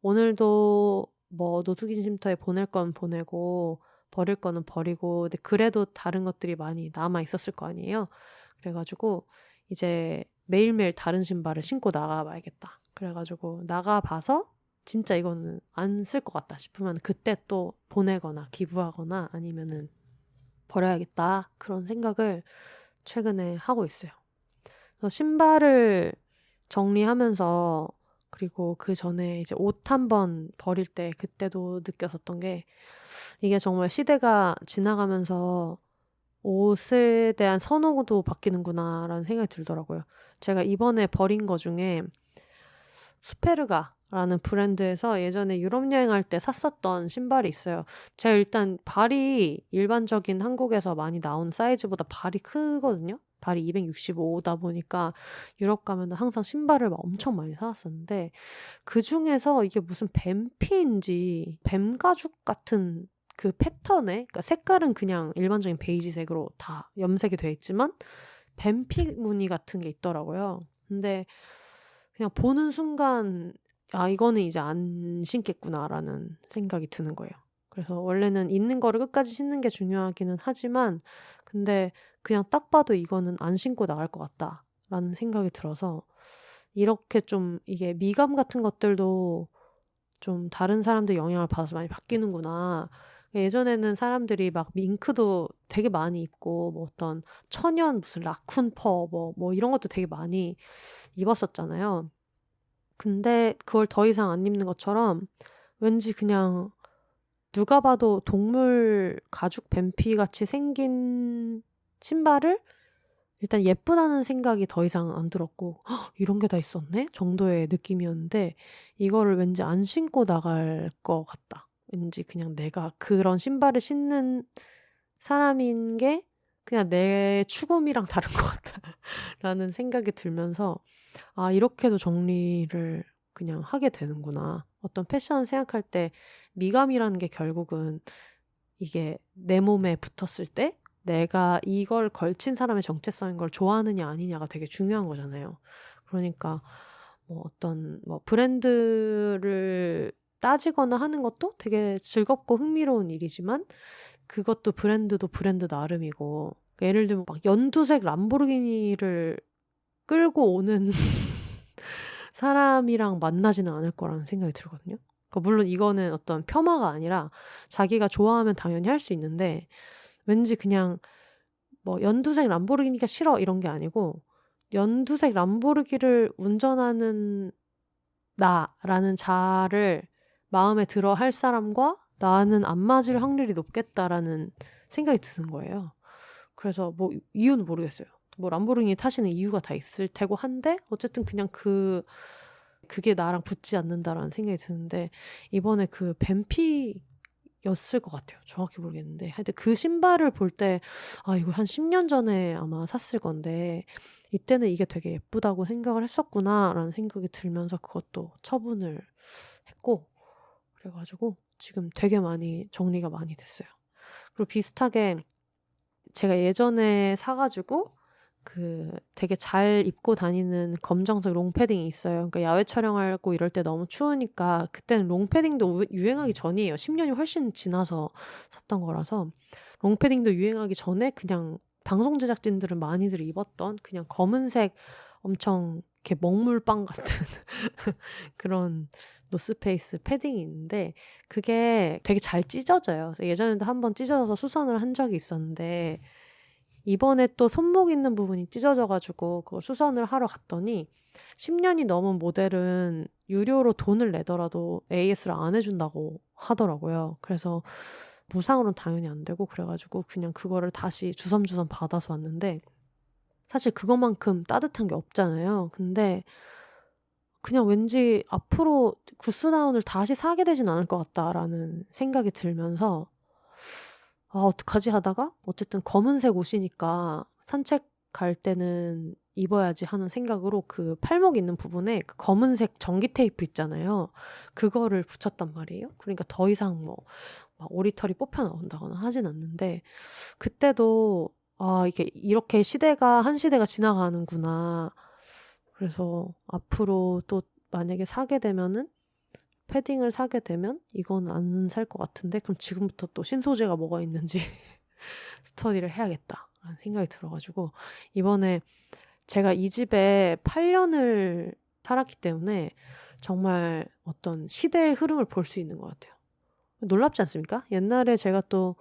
오늘도 뭐 노숙인 쉼터에 보낼 건 보내고 버릴 거는 버리고, 근데 그래도 다른 것들이 많이 남아 있었을 거 아니에요. 그래 가지고 이제 매일매일 다른 신발을 신고 나가 봐야겠다. 그래 가지고 나가 봐서 진짜 이거는 안 쓸 것 같다 싶으면 그때 또 보내거나 기부하거나 아니면은 버려야겠다. 그런 생각을 최근에 하고 있어요. 그래서 신발을 정리하면서, 그리고 그전에 이제 옷 한 번 버릴 때 그때도 느꼈었던 게, 이게 정말 시대가 지나가면서 '옷에 대한 선호도 바뀌는구나.'라는 생각이 들더라고요. 제가 이번에 버린 거 중에 수페르가라는 브랜드에서 예전에 유럽 여행할 때 샀었던 신발이 있어요. 제가 일단 발이 일반적인 한국에서 많이 나오는 사이즈보다 발이 크거든요. 발이 265다 보니까 유럽 가면은 항상 신발을 막 엄청 많이 사 왔었는데, 그중에서 이게 무슨 뱀피인지 뱀 가죽 같은 그 패턴에, 그러니까 색깔은 그냥 일반적인 베이지색으로 다 염색이 돼 있지만 뱀피 무늬 같은 게 있더라고요. 근데 그냥 보는 순간 '아 이거는 이제 안 신겠구나.'라는 생각이 드는 거예요. 그래서 원래는 있는 거를 끝까지 신는 게 중요하기는 하지만, 근데 그냥 딱 봐도 '이거는 안 신고 나갈 것 같다.'라는 생각이 들어서, 이렇게 좀 이게 미감 같은 것들도 좀 다른 사람들 영향을 받아서 많이 바뀌는구나. 예전에는 사람들이 막 밍크도 되게 많이 입고 뭐 어떤 천연 무슨 라쿤 퍼 뭐 이런 것도 되게 많이 입었었잖아요. 근데 그걸 더 이상 안 입는 것처럼 왠지 그냥 누가 봐도 동물 가죽 뱀피 같이 생긴 신발을 일단 예쁘다는 생각이 더 이상 안 들었고 '헉 이런 게 다 있었네?' 정도의 느낌이었는데, 이거를 왠지 안 신고 나갈 것 같다. 왠지 그냥 내가 그런 신발을 신는 사람인 게 그냥 내 추구미랑 다른 것 같다라는 생각이 들면서, '아 이렇게도 정리를 그냥 하게 되는구나.' 어떤 패션을 생각할 때 미감이라는 게 결국은 이게 내 몸에 붙었을 때 내가 이걸 걸친 사람의 정체성인 걸 좋아하느냐 아니냐가 되게 중요한 거잖아요. 그러니까 뭐 어떤 뭐 브랜드를 따지거나 하는 것도 되게 즐겁고 흥미로운 일이지만, 그것도 브랜드도 브랜드 나름이고, 예를 들면 막 연두색 람보르기니를 끌고 오는 사람이랑 만나지는 않을 거라는 생각이 들거든요. 그러니까 물론 이거는 어떤 폄하가 아니라 자기가 좋아하면 당연히 할 수 있는데, 왠지 그냥 뭐 "연두색 람보르기니가 싫어." 이런 게 아니고, 연두색 람보르기를 운전하는 나라는 자아를 마음에 들어 할 사람과 나는 안 맞을 확률이 높겠다라는 생각이 드는 거예요. 그래서 뭐 이유는 모르겠어요. 뭐 람보르기니 타시는 이유가 다 있을 테고 한데, 어쨌든 그냥 그게 나랑 붙지 않는다라는 생각이 드는데, 이번에 그 뱀피였을 것 같아요. 정확히 모르겠는데 하여튼 그 신발을 볼 때 이거 한 10년 전에 아마 샀을 건데 이때는 이게 되게 예쁘다고 생각을 했었구나'라는 생각이 들면서 그것도 처분을 했고, 그래 가지고 지금 되게 많이 정리가 많이 됐어요. 그리고 비슷하게 제가 예전에 사 가지고 되게 잘 입고 다니는 검정색 롱패딩이 있어요. 그러니까 야외 촬영하고 이럴 때 너무 추우니까 그때는 롱패딩도 유행하기 전이에요. 10년이 훨씬 지나서 샀던 거라서 롱패딩도 유행하기 전에 그냥 방송 제작진들은 많이들 입었던 그냥 검은색 엄청 이렇게 먹물빵 같은 그런 노스페이스 패딩이 있는데 그게 되게 잘 찢어져요. 예전에도 한번 찢어져서 수선을 한 적이 있었는데 이번에 또 손목 있는 부분이 찢어져 가지고 그걸 수선을 하러 갔더니 10년이 넘은 모델은 유료로 돈을 내더라도 AS를 안 해준다고 하더라고요. 그래서 무상으로는 당연히 안 되고 그래 가지고 그냥 그거를 다시 주섬주섬 받아서 왔는데 사실 그것만큼 따뜻한 게 없잖아요. 근데 그냥 왠지 '앞으로 구스나운을 다시 사게 되진 않을 것 같다.'라는 생각이 들면서 '아 어떡하지?' 하다가 어쨌든 검은색 옷이니까 '산책 갈 때는 입어야지.' 하는 생각으로 그 팔목 있는 부분에 그 검은색 전기 테이프 있잖아요. 그거를 붙였단 말이에요. 그러니까 더 이상 뭐 막 오리털이 뽑혀 나온다거나 하진 않는데 그때도 '아 이게 이렇게 한 시대가 지나가는구나.' 그래서 앞으로 또 만약에 사게 되면은 패딩을 사게 되면 이건 안 살 것 같은데 그럼 지금부터 또 신소재가 뭐가 있는지 스터디를 해야겠다라는 생각이 들어 가지고 이번에 제가 이 집에 8년을 살았기 때문에 정말 어떤 시대의 흐름을 볼 수 있는 것 같아요. 놀랍지 않습니까? 옛날에 제가 또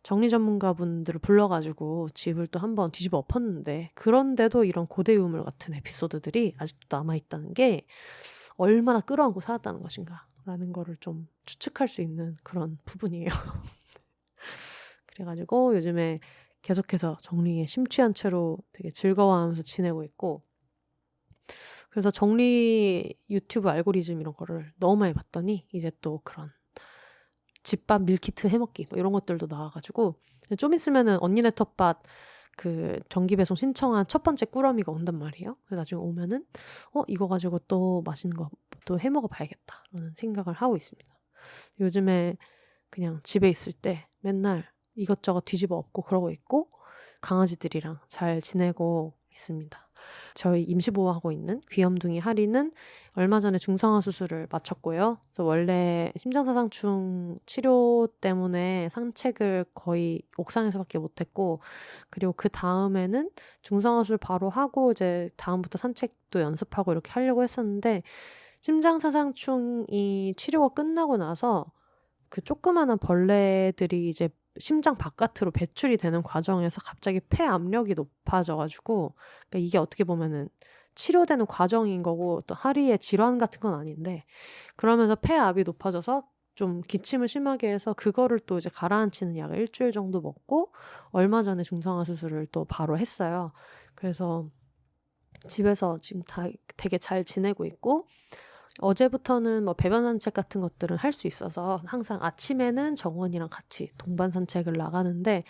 정리 전문가분들을 불러 가지고 집을 또 한번 뒤집어 엎었는데 그런데도 이런 고대 유물 같은 에피소드들이 아직도 남아 있다는 게 얼마나 끌어안고 살았다는 것인가라는 거를 좀 추측할 수 있는 그런 부분이에요. 그래 가지고 요즘에 계속해서 정리에 심취한 채로 되게 즐거워하면서 지내고 있고 그래서 정리 유튜브 알고리즘 이런 거를 너무 많이 봤더니 이제 또 그런 집밥 밀키트 해먹기 뭐 이런 것들도 나와 가지고 좀 있으면은 언니네 텃밭 그 정기 배송 신청한 첫 번째 꾸러미가 온단 말이에요. 그래서 나중에 오면은 이거 가지고 또 맛있는 거 또 해 먹어 봐야겠다라는 생각을 하고 있습니다. 요즘에 그냥 집에 있을 때 맨날 이것저것 뒤집어 엎고 그러고 있고 강아지들이랑 잘 지내고 있습니다. 저희 임시보호하고 있는 귀염둥이 하리는 얼마 전에 중성화 수술을 마쳤고요. 그래서 원래 심장사상충 치료 때문에 산책을 거의 옥상에서밖에 못했고 그리고 그 다음에는 중성화 수술 바로 하고 이제 다음부터 산책도 연습하고 이렇게 하려고 했었는데 심장사상충이 치료가 끝나고 나서 그 조그마한 벌레들이 이제 심장 바깥으로 배출이 되는 과정에서 갑자기 폐 압력이 높아져 가지고 그러니까 이게 어떻게 보면은 치료되는 과정인 거고 또 하리의 질환 같은 건 아닌데 그러면서 폐압이 높아져서 좀 기침을 심하게 해서 그거를 또 이제 가라앉히는 약을 1주일 정도 먹고 얼마 전에 중성화 수술을 또 바로 했어요. 그래서 집에서 지금 되게 잘 지내고 있고 어제부터는 뭐 배변 산책 같은 것들은 할 수 있어서 항상 아침에는 정원이랑 같이 동반 산책을 나가는데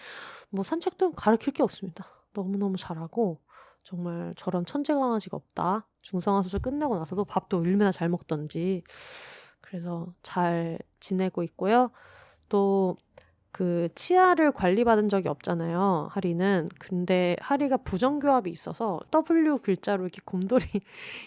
뭐 산책도 가르칠 게 없습니다. 너무너무 잘하고 정말 저런 천재 강아지가 없다. 중성화 수술 끝나고 나서도 밥도 얼마나 잘 먹던지 그래서 잘 지내고 있고요. 또 그 치아를 관리받은 적이 없잖아요, 하리는. 근데 하리가 부정교합이 있어서 W 글자로 이렇게 곰돌이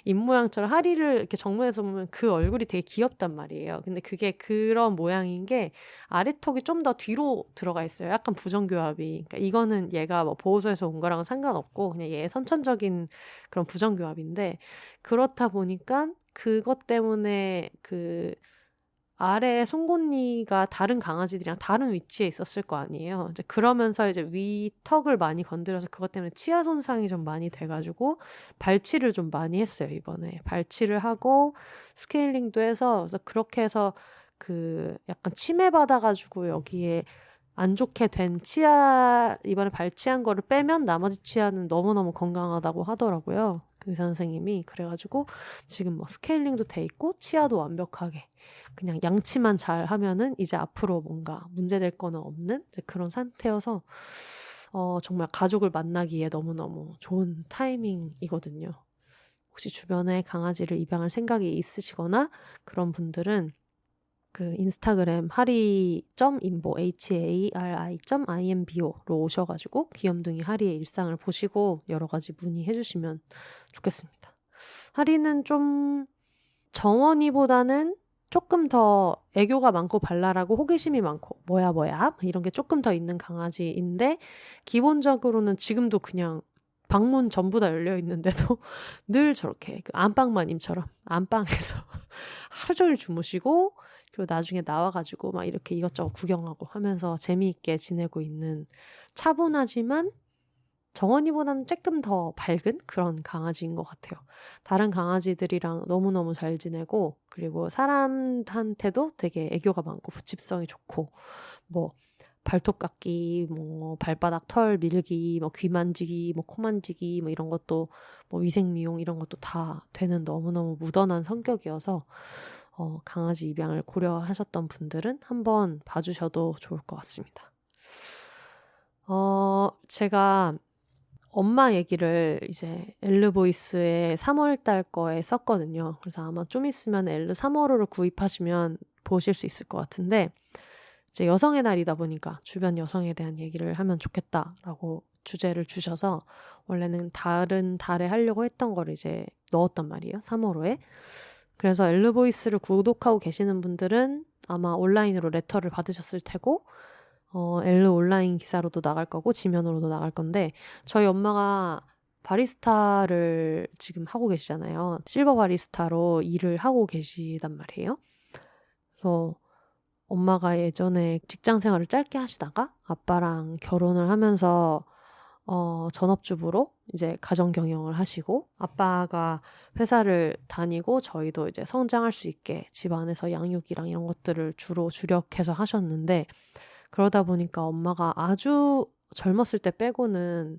입 모양처럼 하리를 이렇게 정면에서 보면 그 얼굴이 되게 귀엽단 말이에요. 근데 그게 그런 모양인 게 아래턱이 좀 더 뒤로 들어가 있어요. 약간 부정교합이. 그러니까 이거는 얘가 뭐 보호소에서 온 거랑은 상관없고 그냥 얘의 선천적인 그런 부정교합인데 그렇다 보니까 그것 때문에 그 아래 송곳니가 다른 강아지들이랑 다른 위치에 있었을 거 아니에요. 이제 그러면서 이제 위턱을 많이 건드려서 그것 때문에 치아 손상이 좀 많이 돼 가지고 발치를 좀 많이 했어요, 이번에. 발치를 하고 스케일링도 해서 그래서 그렇게 해서 그 약간 침해받아 가지고 여기에 안 좋게 된 치아 이번에 발치한 거를 빼면 나머지 치아는 너무너무 건강하다고 하더라고요. 그 의사 선생님이. 그래 가지고 지금 뭐 스케일링도 돼 있고 치아도 완벽하게 그냥 양치만 잘 하면은 이제 앞으로 뭔가 문제될 거는 없는 이제 그런 상태여서 정말 가족을 만나기에 너무너무 좋은 타이밍이거든요. 혹시 주변에 강아지를 입양할 생각이 있으시거나 그런 분들은 그 인스타그램 하리.인보 HARI.INBO로 오셔 가지고 귀염둥이 하리의 일상을 보시고 여러 가지 문의해 주시면 좋겠습니다. 하리는 좀 정원이보다는 조금 더 애교가 많고 발랄하고 호기심이 많고 뭐야 이런 게 조금 더 있는 강아지인데 기본적으로는 지금도 그냥 방문 전부 다 열려 있는데도 늘 저렇게 그 안방마님처럼 안방에서 하루 종일 주무시고 그리고 나중에 나와 가지고 막 이렇게 이것저것 구경하고 하면서 재미있게 지내고 있는 차분하지만 정원이보다는 조금 더 밝은 그런 강아지인 것 같아요. 다른 강아지들이랑 너무너무 잘 지내고 그리고 사람한테도 되게 애교가 많고 부칩성이 좋고 뭐 발톱 깎기, 뭐 발바닥 털 밀기, 뭐 귀 만지기, 뭐 코 만지기 뭐 이런 것도 뭐 위생 미용 이런 것도 다 되는 너무너무 무던한 성격이어서 강아지 입양을 고려하셨던 분들은 한번 봐주셔도 좋을 것 같습니다. 제가 엄마 얘기를 이제 엘르보이스의 3월달 거에 썼거든요. 그래서 아마 좀 있으면 엘르 3월호를 구입하시면 보실 수 있을 것 같은데 이제 여성의 날이다 보니까 주변 여성에 대한 얘기를 하면 좋겠다라고 주제를 주셔서 원래는 다른 달에 하려고 했던 걸 이제 넣었단 말이에요. 3월호에. 그래서 엘르보이스를 구독하고 계시는 분들은 아마 온라인으로 레터를 받으셨을 테고 엘르 온라인 기사로도 나갈 거고 지면으로도 나갈 건데 저희 엄마가 바리스타를 지금 하고 계시잖아요. 실버 바리스타로 일을 하고 계시단 말이에요. 그래서 엄마가 예전에 직장 생활을 짧게 하시다가 아빠랑 결혼을 하면서 전업주부로 이제 가정 경영을 하시고 아빠가 회사를 다니고 저희도 이제 성장할 수 있게 집안에서 양육이랑 이런 것들을 주로 주력해서 하셨는데 그러다 보니까 엄마가 아주 젊었을 때 빼고는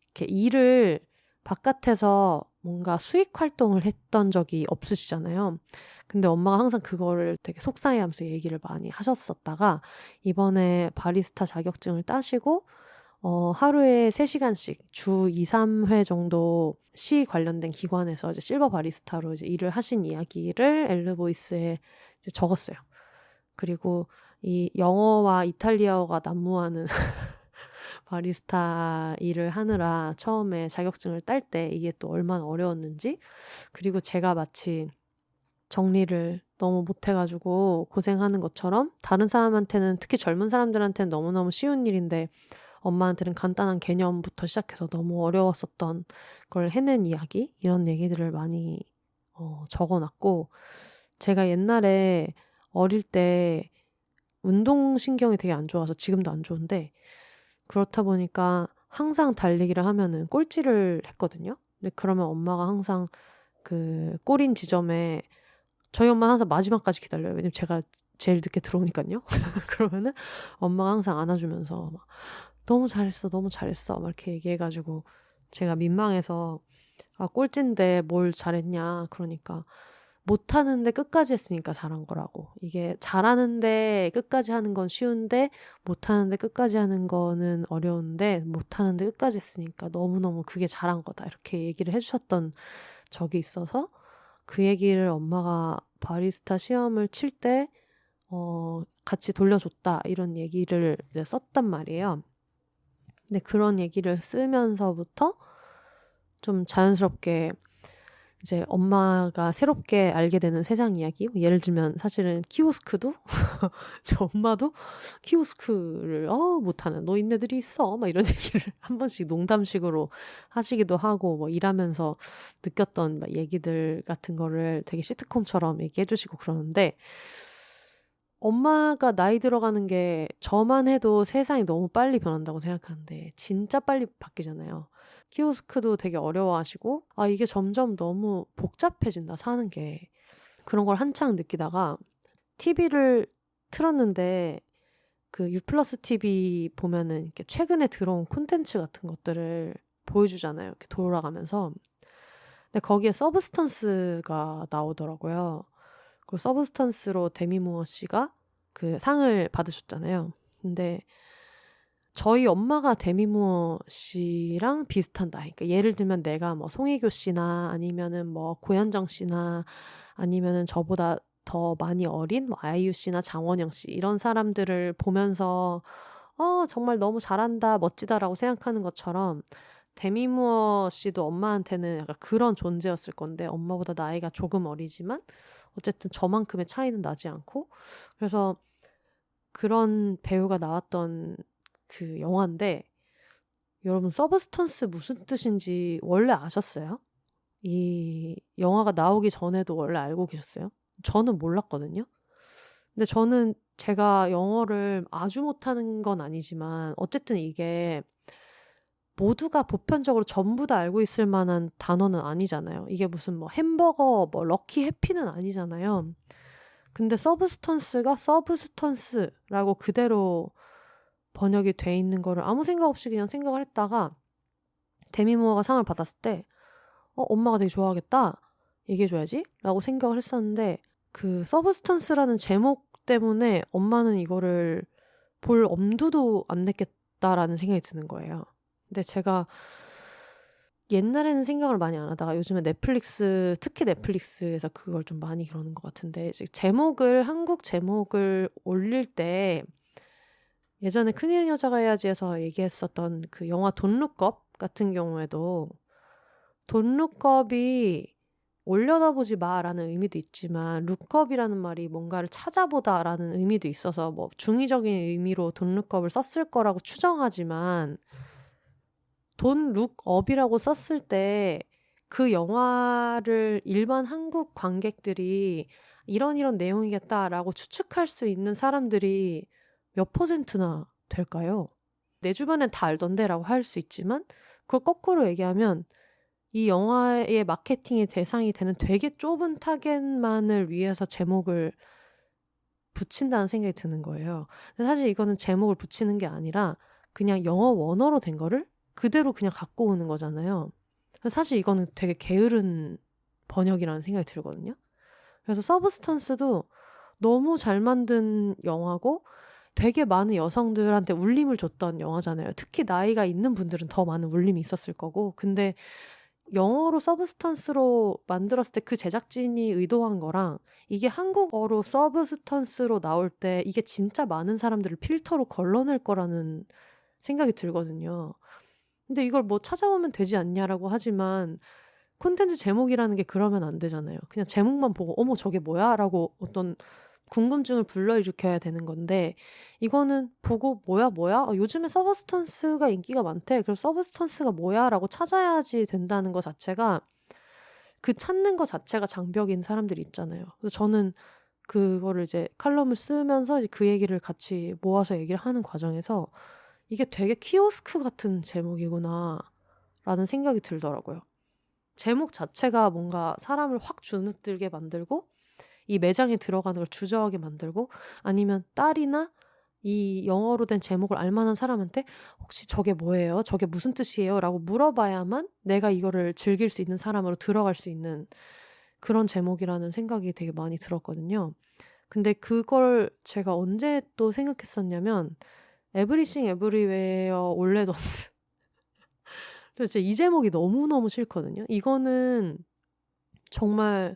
이렇게 일을 바깥에서 뭔가 수익 활동을 했던 적이 없으시잖아요. 근데 엄마가 항상 그거를 되게 속상해하면서 얘기를 많이 하셨었다가 이번에 바리스타 자격증을 따시고 하루에 3시간씩 주 2, 3회 정도 시 관련된 기관에서 이제 실버 바리스타로 이제 일을 하신 이야기를 엘르보이스에 이제 적었어요. 그리고 이 영어와 이탈리아어가 난무하는 바리스타 일을 하느라 처음에 자격증을 딸 때 이게 또 얼마나 어려웠는지 그리고 제가 마치 정리를 너무 못해가지고 고생하는 것처럼 다른 사람한테는 특히 젊은 사람들한테는 너무너무 쉬운 일인데 엄마한테는 간단한 개념부터 시작해서 너무 어려웠었던 걸 해낸 이야기 이런 얘기들을 많이 적어놨고 제가 옛날에 어릴 때 운동신경이 되게 안 좋아서 지금도 안 좋은데 그렇다 보니까 항상 달리기를 하면은 꼴찌를 했거든요. 근데 그러면 엄마가 항상 그 골인 지점에 저희 엄마는 항상 마지막까지 기다려요. 왜냐면 제가 제일 늦게 들어오니까요. 그러면은 엄마가 항상 안아주면서 막 너무 잘했어, 너무 잘했어 막 이렇게 얘기해가지고 제가 민망해서 아 꼴찌인데 뭘 잘했냐 그러니까 못하는데 끝까지 했으니까 잘한 거라고. 이게 잘하는데 끝까지 하는 건 쉬운데 못하는데 끝까지 하는 거는 어려운데 못하는데 끝까지 했으니까 너무너무 그게 잘한 거다. 이렇게 얘기를 해주셨던 적이 있어서 그 얘기를 엄마가 바리스타 시험을 칠 때 같이 돌려줬다. 이런 얘기를 이제 썼단 말이에요. 근데 그런 얘기를 쓰면서부터 좀 자연스럽게 이제 엄마가 새롭게 알게 되는 세상 이야기 예를 들면 사실은 키오스크도 저 엄마도 키오스크를 못하는 노인네들이 있어 막 이런 얘기를 한 번씩 농담식으로 하시기도 하고 뭐 일하면서 느꼈던 막 얘기들 같은 거를 되게 시트콤처럼 얘기해 주시고 그러는데 엄마가 나이 들어가는 게 저만 해도 세상이 너무 빨리 변한다고 생각하는데 진짜 빨리 바뀌잖아요. 키오스크도 되게 어려워하시고 아 이게 점점 너무 복잡해진다 사는 게 그런 걸 한창 느끼다가 TV를 틀었는데 그 유플러스 TV 보면은 이렇게 최근에 들어온 콘텐츠 같은 것들을 보여주잖아요. 이렇게 돌아가면서 근데 거기에 서브스턴스가 나오더라고요. 그리고 서브스턴스로 데미 무어 씨가 그 상을 받으셨잖아요. 근데 저희 엄마가 데미 무어 씨랑 비슷한 나이. 그러니까 예를 들면 내가 뭐 송혜교 씨나 아니면은 뭐 고현정 씨나 아니면은 저보다 더 많이 어린 뭐 아이유 씨나 장원영 씨 이런 사람들을 보면서 정말 너무 잘한다, 멋지다라고 생각하는 것처럼 데미 무어 씨도 엄마한테는 약간 그런 존재였을 건데 엄마보다 나이가 조금 어리지만 어쨌든 저만큼의 차이는 나지 않고 그래서 그런 배우가 나왔던 그 영화인데 여러분 서브스턴스 무슨 뜻인지 원래 아셨어요? 이 영화가 나오기 전에도 원래 알고 계셨어요? 저는 몰랐거든요. 근데 저는 제가 영어를 아주 못하는 건 아니지만 어쨌든 이게 모두가 보편적으로 전부 다 알고 있을 만한 단어는 아니잖아요. 이게 무슨 뭐 햄버거, 뭐 럭키 해피는 아니잖아요. 근데 서브스턴스가 서브스턴스라고 그대로 번역이 돼 있는 거를 아무 생각 없이 그냥 생각을 했다가 데미 무어가 상을 받았을 때 엄마가 되게 좋아하겠다. 얘기해줘야지 라고 생각을 했었는데 그 서브스턴스라는 제목 때문에 엄마는 이거를 볼 엄두도 안 냈겠다라는 생각이 드는 거예요. 근데 제가 옛날에는 생각을 많이 안 하다가 요즘에 넷플릭스, 특히 넷플릭스에서 그걸 좀 많이 그러는 것 같은데 한국 제목을 올릴 때 예전에 큰일은 여자가 해야지에서 얘기했었던 그 영화 돈룩업 같은 경우에도 돈룩업이 올려다보지 마라는 의미도 있지만 룩업이라는 말이 뭔가를 찾아보다라는 의미도 있어서 뭐 중의적인 의미로 돈룩업을 썼을 거라고 추정하지만 돈룩업이라고 썼을 때 그 영화를 일반 한국 관객들이 이런 내용이겠다라고 추측할 수 있는 사람들이 몇 퍼센트나 될까요? 내 주변엔 다 알던데라고 할 수 있지만 그걸 거꾸로 얘기하면 이 영화의 마케팅의 대상이 되는 되게 좁은 타겟만을 위해서 제목을 붙인다는 생각이 드는 거예요. 근데 사실 이거는 제목을 붙이는 게 아니라 그냥 영어 원어로 된 거를 그대로 그냥 갖고 오는 거잖아요. 사실 이거는 되게 게으른 번역이라는 생각이 들거든요. 그래서 서브스턴스도 너무 잘 만든 영화고 되게 많은 여성들한테 울림을 줬던 영화잖아요. 특히 나이가 있는 분들은 더 많은 울림이 있었을 거고. 근데 영어로 서브스턴스로 만들었을 때 그 제작진이 의도한 거랑 이게 한국어로 서브스턴스로 나올 때 이게 진짜 많은 사람들을 필터로 걸러낼 거라는 생각이 들거든요. 근데 이걸 뭐 찾아오면 되지 않냐라고 하지만 콘텐츠 제목이라는 게 그러면 안 되잖아요. 그냥 제목만 보고 어머 저게 뭐야? 라고 어떤 궁금증을 불러일으켜야 되는 건데 이거는 보고 뭐야? 요즘에 서브스턴스가 인기가 많대. 그래서 서브스턴스가 뭐야? 라고 찾아야지 된다는 것 자체가 그 찾는 것 자체가 장벽인 사람들이 있잖아요. 그래서 저는 그거를 이제 칼럼을 쓰면서 이제 그 얘기를 같이 모아서 얘기를 하는 과정에서 이게 되게 키오스크 같은 제목이구나 라는 생각이 들더라고요. 제목 자체가 뭔가 사람을 확 주눅들게 만들고 이 매장에 들어가는 걸 주저하게 만들고 아니면 딸이나 이 영어로 된 제목을 알 만한 사람한테 혹시 저게 뭐예요? 저게 무슨 뜻이에요? 라고 물어봐야만 내가 이거를 즐길 수 있는 사람으로 들어갈 수 있는 그런 제목이라는 생각이 되게 많이 들었거든요. 근데 그걸 제가 언제 또 생각했었냐면 에브리싱 에브리웨어 올레던스 진짜 이 제목이 너무너무 싫거든요. 이거는 정말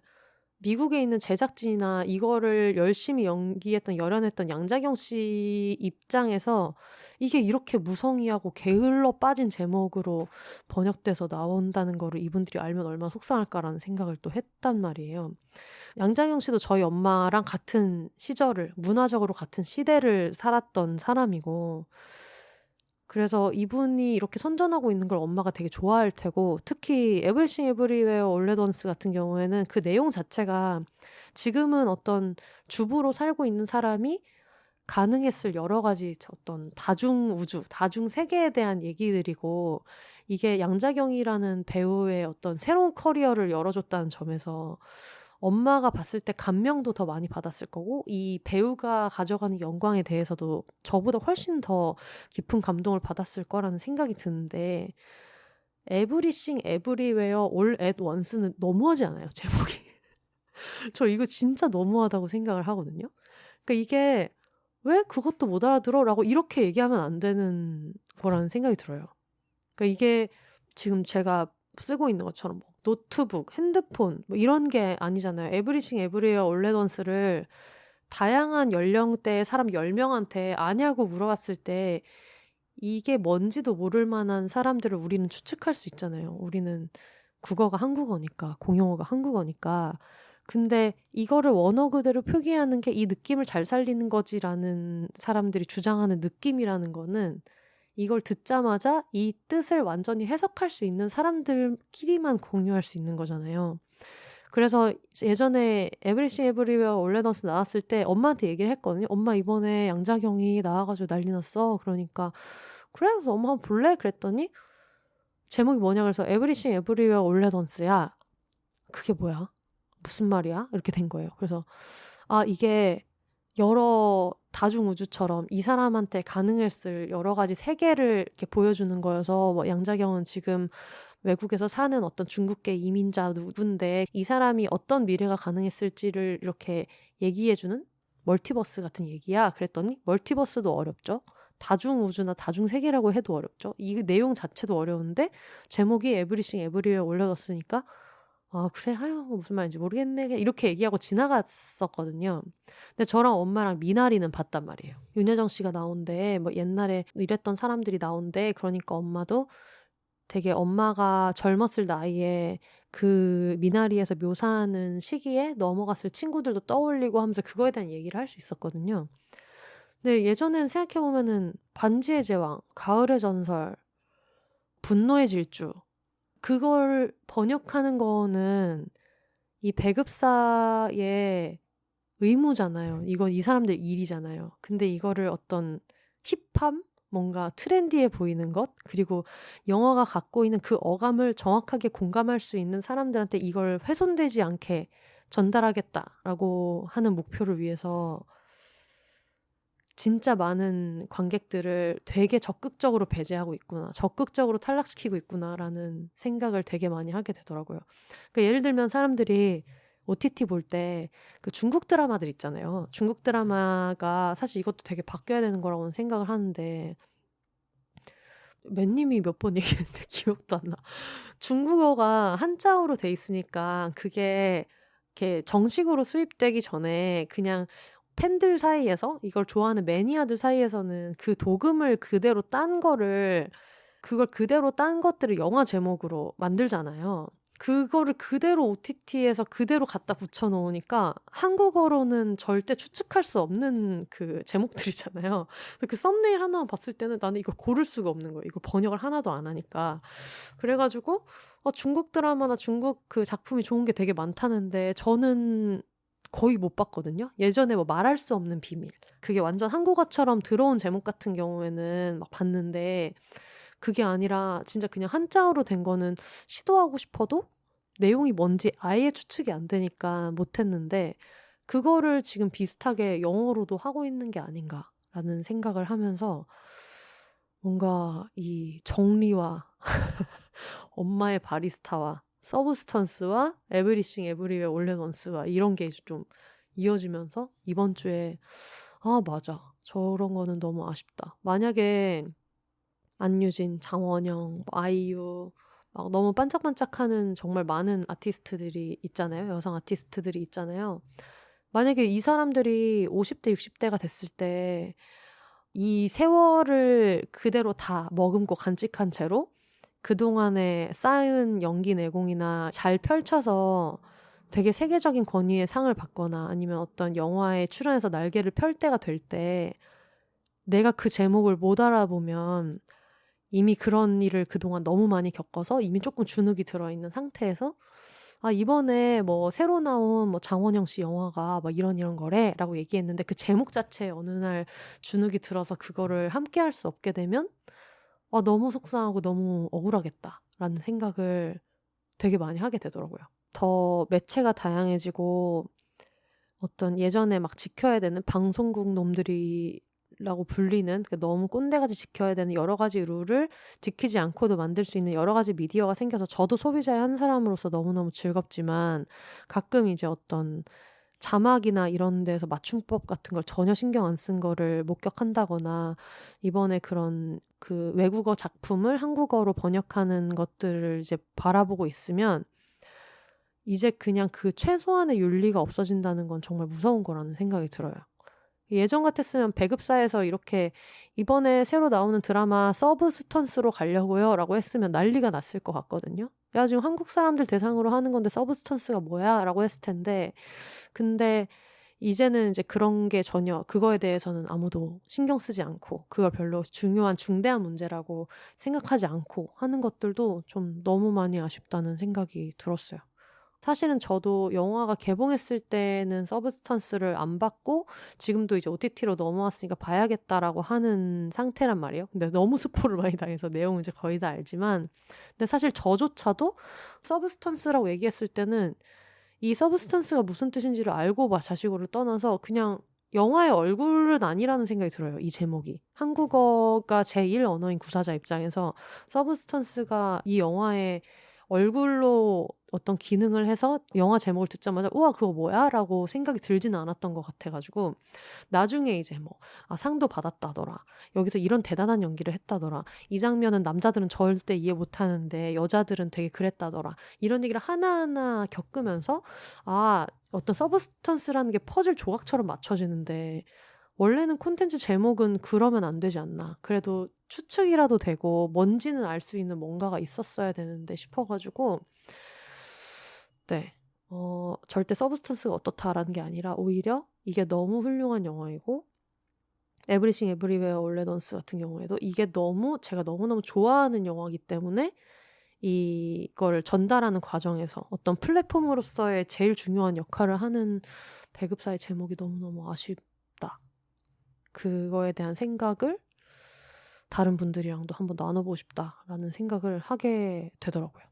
미국에 있는 제작진이나 이거를 열심히 연기했던 열연했던 양자경 씨 입장에서 이게 이렇게 무성의하고 게을러 빠진 제목으로 번역돼서 나온다는 거를 이분들이 알면 얼마나 속상할까라는 생각을 또 했단 말이에요. 양자경 씨도 저희 엄마랑 같은 시절을 문화적으로 같은 시대를 살았던 사람이고 그래서 이분이 이렇게 선전하고 있는 걸 엄마가 되게 좋아할 테고 특히 에브리싱 에브리웨어 올레던스 같은 경우에는 그 내용 자체가 지금은 어떤 주부로 살고 있는 사람이 가능했을 여러 가지 어떤 다중우주, 다중세계에 대한 얘기들이고 이게 양자경이라는 배우의 어떤 새로운 커리어를 열어줬다는 점에서 엄마가 봤을 때 감명도 더 많이 받았을 거고 이 배우가 가져가는 영광에 대해서도 저보다 훨씬 더 깊은 감동을 받았을 거라는 생각이 드는데 에브리싱 에브리웨어 올 앳 원스는 너무하지 않아요? 제목이. 저 이거 진짜 너무하다고 생각을 하거든요. 그러니까 이게 '왜 그것도 못 알아들어?' 라고 이렇게 얘기하면 안 되는 거라는 생각이 들어요. 그러니까 이게 지금 제가 쓰고 있는 것처럼 뭐 노트북, 핸드폰 뭐 이런 게 아니잖아요. 에브리싱 에브리웨어 올 at once를 다양한 연령대의 사람 10명한테 아냐고 물어봤을 때 이게 뭔지도 모를 만한 사람들을 우리는 추측할 수 있잖아요. 우리는 국어가 한국어니까, 공용어가 한국어니까. 근데 이거를 원어 그대로 표기하는 게 이 느낌을 잘 살리는 거지라는 사람들이 주장하는 느낌이라는 거는 이걸 듣자마자 이 뜻을 완전히 해석할 수 있는 사람들끼리만 공유할 수 있는 거잖아요. 그래서 예전에 에브리싱 에브리웨어 올 at once 나왔을 때 엄마한테 얘기를 했거든요. 엄마 이번에 양자경이 나와가지고 난리 났어. 그러니까 그래? 그래서 엄마 한번 볼래? 그랬더니 제목이 뭐냐 그래서 에브리싱 에브리웨어 올 at once야. 그게 뭐야? 무슨 말이야? 이렇게 된 거예요. 그래서 이게 여러 다중우주처럼 이 사람한테 가능했을 여러 가지 세계를 이렇게 보여주는 거여서 뭐 양자경은 지금 외국에서 사는 어떤 중국계 이민자 누군데 이 사람이 어떤 미래가 가능했을지를 이렇게 얘기해주는 멀티버스 같은 얘기야. 그랬더니 멀티버스도 어렵죠. 다중우주나 다중세계라고 해도 어렵죠. 이 내용 자체도 어려운데 제목이 에브리싱 에브리웨어 올려뒀으니까 그래? 아유 무슨 말인지 모르겠네. 이렇게 얘기하고 지나갔었거든요. 근데 저랑 엄마랑 미나리는 봤단 말이에요. 윤여정 씨가 나온대. 뭐 옛날에 이랬던 사람들이 나온대. 그러니까 엄마도 되게 엄마가 젊었을 나이에 그 미나리에서 묘사하는 시기에 넘어갔을 친구들도 떠올리고 하면서 그거에 대한 얘기를 할 수 있었거든요. 근데 예전엔 생각해보면은 반지의 제왕, 가을의 전설, 분노의 질주 그걸 번역하는 거는 이 배급사의 의무잖아요. 이건 이 사람들 일이잖아요. 근데 이거를 어떤 힙함? 뭔가 트렌디해 보이는 것? 그리고 영화가 갖고 있는 그 어감을 정확하게 공감할 수 있는 사람들한테 이걸 훼손되지 않게 전달하겠다라고 하는 목표를 위해서 진짜 많은 관객들을 되게 적극적으로 배제하고 있구나. 적극적으로 탈락시키고 있구나라는 생각을 되게 많이 하게 되더라고요. 그러니까 예를 들면 사람들이 OTT 볼 때 그 중국 드라마들 있잖아요. 중국 드라마가 사실 이것도 되게 바뀌어야 되는 거라고는 생각을 하는데 맨님이 몇 번 얘기했는데 기억도 안 나. 중국어가 한자어로 돼 있으니까 그게 이렇게 정식으로 수입되기 전에 그냥 팬들 사이에서 이걸 좋아하는 매니아들 사이에서는 그 도금을 그대로 딴 거를 그걸 그대로 딴 것들을 영화 제목으로 만들잖아요. 그거를 그대로 OTT에서 그대로 갖다 붙여 놓으니까 한국어로는 절대 추측할 수 없는 그 제목들이잖아요. 그 썸네일 하나만 봤을 때는 나는 이걸 고를 수가 없는 거예요. 이걸 번역을 하나도 안 하니까. 그래가지고 중국 드라마나 중국 그 작품이 좋은 게 되게 많다는데 저는 거의 못 봤거든요. 예전에 뭐 말할 수 없는 비밀. 그게 완전 한국어처럼 들어온 제목 같은 경우에는 막 봤는데 그게 아니라 진짜 그냥 한자어로 된 거는 시도하고 싶어도 내용이 뭔지 아예 추측이 안 되니까 못했는데 그거를 지금 비슷하게 영어로도 하고 있는 게 아닌가라는 생각을 하면서 뭔가 이 정리와 엄마의 바리스타와 서브스턴스와 에브리싱 에브리웨어 올 at once와 이런 게 좀 이어지면서 이번 주에 맞아. 저런 거는 너무 아쉽다. 만약에 안유진, 장원영, 뭐 아이유 막 너무 반짝반짝하는 정말 많은 아티스트들이 있잖아요. 여성 아티스트들이 있잖아요. 만약에 이 사람들이 50대, 60대가 됐을 때 이 세월을 그대로 다 머금고 간직한 채로 그동안에 쌓은 연기 내공이나 잘 펼쳐서 되게 세계적인 권위의 상을 받거나 아니면 어떤 영화에 출연해서 날개를 펼 때가 될 때 내가 그 제목을 못 알아보면 이미 그런 일을 그동안 너무 많이 겪어서 이미 조금 주눅이 들어있는 상태에서 이번에 뭐 새로 나온 뭐 장원영 씨 영화가 막 이런 거래 라고 얘기했는데 그 제목 자체에 어느 날 주눅이 들어서 그거를 함께 할 수 없게 되면 너무 속상하고 너무 억울하겠다라는 생각을 되게 많이 하게 되더라고요. 더 매체가 다양해지고 어떤 예전에 막 지켜야 되는 방송국 놈들이라고 불리는 너무 꼰대같이 지켜야 되는 여러 가지 룰을 지키지 않고도 만들 수 있는 여러 가지 미디어가 생겨서 저도 소비자의 한 사람으로서 너무너무 즐겁지만 가끔 이제 어떤 자막이나 이런 데서 맞춤법 같은 걸 전혀 신경 안 쓴 거를 목격한다거나 이번에 그런 그 외국어 작품을 한국어로 번역하는 것들을 이제 바라보고 있으면 이제 그냥 그 최소한의 윤리가 없어진다는 건 정말 무서운 거라는 생각이 들어요. 예전 같았으면 배급사에서 이렇게 "이번에 새로 나오는 드라마 서브스턴스로 가려고요."라고 했으면 난리가 났을 것 같거든요. "야 지금 한국 사람들 대상으로 하는 건데 서브스턴스가 뭐야?"라고 했을 텐데, 근데 이제는 이제 그런 게 전혀, 그거에 대해서는 아무도 신경 쓰지 않고 그걸 별로 중요한 중대한 문제라고 생각하지 않고 하는 것들도 좀 너무 많이 아쉽다는 생각이 들었어요. 사실은 저도 영화가 개봉했을 때는 서브스턴스를 안 봤고 지금도 이제 OTT로 넘어왔으니까 봐야겠다라고 하는 상태란 말이에요. 근데 너무 스포를 많이 당해서 내용은 이제 거의 다 알지만, 근데 사실 저조차도 서브스턴스라고 얘기했을 때는 이 서브스턴스가 무슨 뜻인지를 알고 자시고를 떠나서 그냥 영화의 얼굴은 아니라는 생각이 들어요, 이 제목이. 한국어가 제1 언어인 구사자 입장에서 서브스턴스가 이 영화의 얼굴로 어떤 기능을 해서 영화 제목을 듣자마자 '우와 그거 뭐야?'라고 생각이 들지는 않았던 것 같아 가지고, 나중에 이제 뭐 상도 받았다더라. 여기서 이런 대단한 연기를 했다더라. 이 장면은 남자들은 절대 이해 못 하는데 여자들은 되게 그랬다더라. 이런 얘기를 하나하나 겪으면서 어떤 서브스턴스라는 게 퍼즐 조각처럼 맞춰지는데 원래는 콘텐츠 제목은 그러면 안 되지 않나. 그래도 추측이라도 되고 뭔지는 알 수 있는 뭔가가 있었어야 되는데 싶어 가지고, 네. 절대 서브스턴스가 어떻다라는 게 아니라 오히려 이게 너무 훌륭한 영화이고, 에브리싱 에브리웨어 올 앳 원스 같은 경우에도 이게 너무 제가 너무너무 좋아하는 영화이기 때문에 이걸 전달하는 과정에서 어떤 플랫폼으로서의 제일 중요한 역할을 하는 배급사의 제목이 너무너무 아쉽다. 그거에 대한 생각을 다른 분들이랑도 한번 나눠보고 싶다라는 생각을 하게 되더라고요.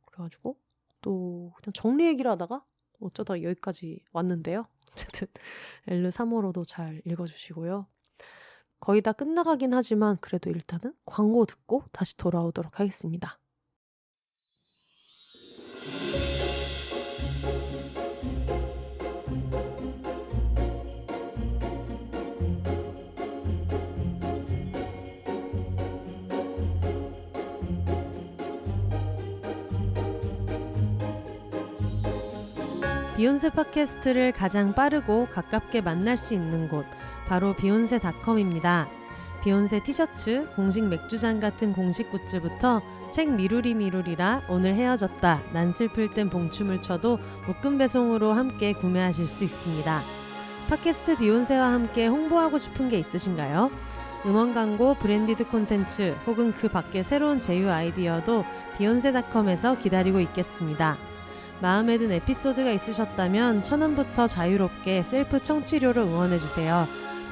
그래 가지고 또 그냥 정리 얘기를 하다가 어쩌다 여기까지 왔는데요. 어쨌든 엘르 3호로도 잘 읽어 주시고요. 거의 다 끝나가긴 하지만 그래도 일단은 광고 듣고 다시 돌아오도록 하겠습니다. 비욘세 팟캐스트를 가장 빠르고 가깝게 만날 수 있는 곳, 바로 비욘세닷컴입니다. 비욘세 티셔츠, 공식 맥주잔 같은 공식 굿즈부터 책 미루리라 오늘 헤어졌다, 난 슬플 땐 봉춤을 춰도 묶음 배송으로 함께 구매하실 수 있습니다. 팟캐스트 비욘세와 함께 홍보하고 싶은 게 있으신가요? 음원 광고, 브랜디드 콘텐츠 혹은 그 밖의 새로운 제휴 아이디어도 비욘세닷컴에서 기다리고 있겠습니다. 마음에 든 에피소드가 있으셨다면 1,000원부터 자유롭게 셀프 청취료로 응원해주세요.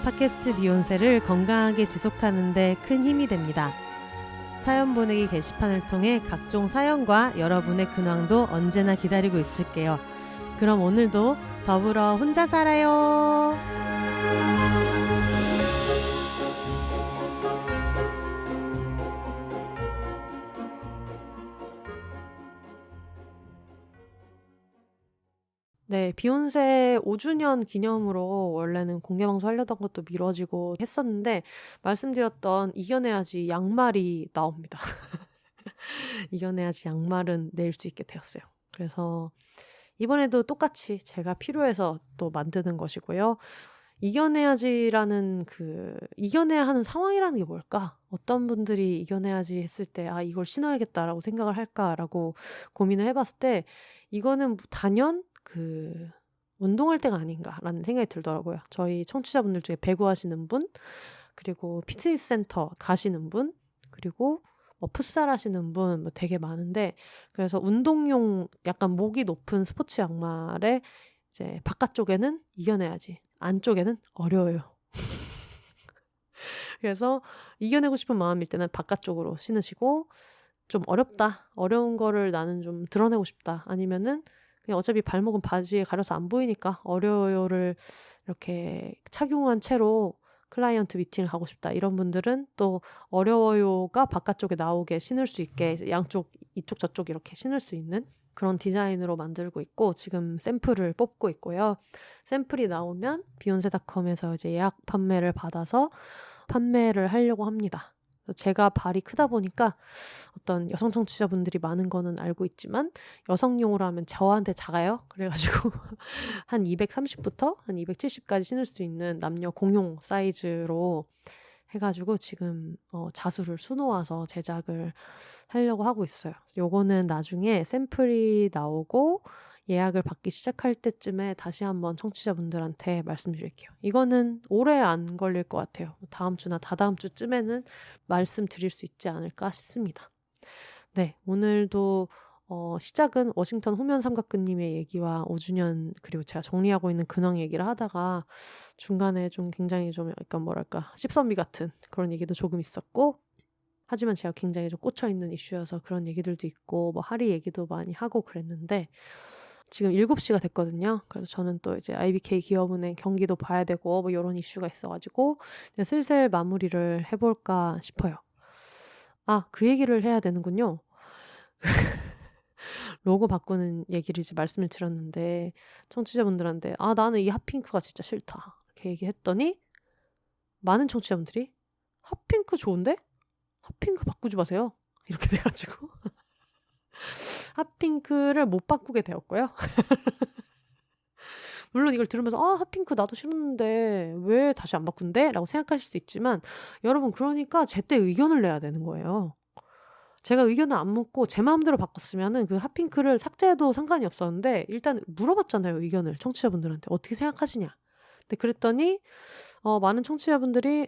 팟캐스트 비욘세를 건강하게 지속하는 데 큰 힘이 됩니다. 사연 보내기 게시판을 통해 각종 사연과 여러분의 근황도 언제나 기다리고 있을게요. 그럼 오늘도 더불어 혼자 살아요. 네. 비욘세 5주년 기념으로 원래는 공개방송 하려던 것도 미뤄지고 했었는데, 말씀드렸던 이겨내야지 양말이 나옵니다. 이겨내야지 양말은 낼 수 있게 되었어요. 그래서 이번에도 똑같이 제가 필요해서 또 만드는 것이고요. 이겨내야지라는 이겨내야 하는 상황이라는 게 뭘까? 어떤 분들이 이겨내야지 했을 때 '아 이걸 신어야겠다.'라고 생각을 할까라고 고민을 해 봤을 때 이거는 단연 운동할 때가 아닌가라는 생각이 들더라고요. 저희 청취자분들 중에 배구 하시는 분, 그리고 피트니스 센터 가시는 분, 그리고 풋살 하시는 분 되게 많은데, 그래서 운동용 약간 목이 높은 스포츠 양말에 이제 바깥쪽에는 이겨내야지, 안쪽에는 어려워요. 그래서 이겨내고 싶은 마음일 때는 바깥쪽으로 신으시고, 좀 어렵다, 어려운 거를 나는 좀 드러내고 싶다, 아니면은 그냥 어차피 발목은 바지에 가려서 안 보이니까 어려요를 이렇게 착용한 채로 클라이언트 미팅을 가고 싶다, 이런 분들은 또 어려워요가 바깥쪽에 나오게 신을 수 있게 양쪽, 이쪽 저쪽 이렇게 신을 수 있는 그런 디자인으로 만들고 있고, 지금 샘플을 뽑고 있고요. 샘플이 나오면 비욘세닷컴에서 이제 예약 판매를 받아서 판매를 하려고 합니다. 제가 발이 크다 보니까 어떤 여성 청취자분들이 많은 거는 알고 있지만 여성용으로 하면 저한테 작아요. 그래 가지고 한 230부터 한 270까지 신을 수 있는 남녀 공용 사이즈로 해 가지고 지금 자수를 수놓아서 제작을 하려고 하고 있어요. 요거는 나중에 샘플이 나오고 예약을 받기 시작할 때쯤에 다시 한번 청취자분들한테 말씀드릴게요. 이거는 오래 안 걸릴 것 같아요. 다음 주나 다다음 주쯤에는 말씀드릴 수 있지 않을까 싶습니다. 네, 오늘도 시작은 워싱턴 후면 삼각근님의 얘기와 5주년 그리고 제가 정리하고 있는 근황 얘기를 하다가 중간에 좀 굉장히 좀 약간 뭐랄까 십선미 같은 그런 얘기도 조금 있었고, 하지만 제가 굉장히 좀 꽂혀있는 이슈여서 그런 얘기들도 있고 뭐 하리 얘기도 많이 하고 그랬는데, 지금 7시가 됐거든요. 그래서 저는 또 이제 IBK 기업은행 경기도 봐야 되고 뭐 이런 이슈가 있어가지고 슬슬 마무리를 해볼까 싶어요. 아, 그 얘기를 해야 되는군요. 로고 바꾸는 얘기를 이제 말씀을 드렸는데 청취자분들한테 나는 이 핫핑크가 진짜 싫다 이렇게 얘기했더니 많은 청취자분들이 핫핑크 좋은데? 핫핑크 바꾸지 마세요. 이렇게 돼가지고 핫핑크를 못 바꾸게 되었고요. 물론 이걸 들으면서 핫핑크 나도 싫었는데 왜 다시 안 바꾼대? 라고 생각하실 수 있지만 여러분, 그러니까 제때 의견을 내야 되는 거예요. 제가 의견을 안 묻고 제 마음대로 바꿨으면은 그 핫핑크를 삭제해도 상관이 없었는데 일단 물어봤잖아요. 의견을 청취자분들한테 어떻게 생각하시냐. 근데 그랬더니 많은 청취자분들이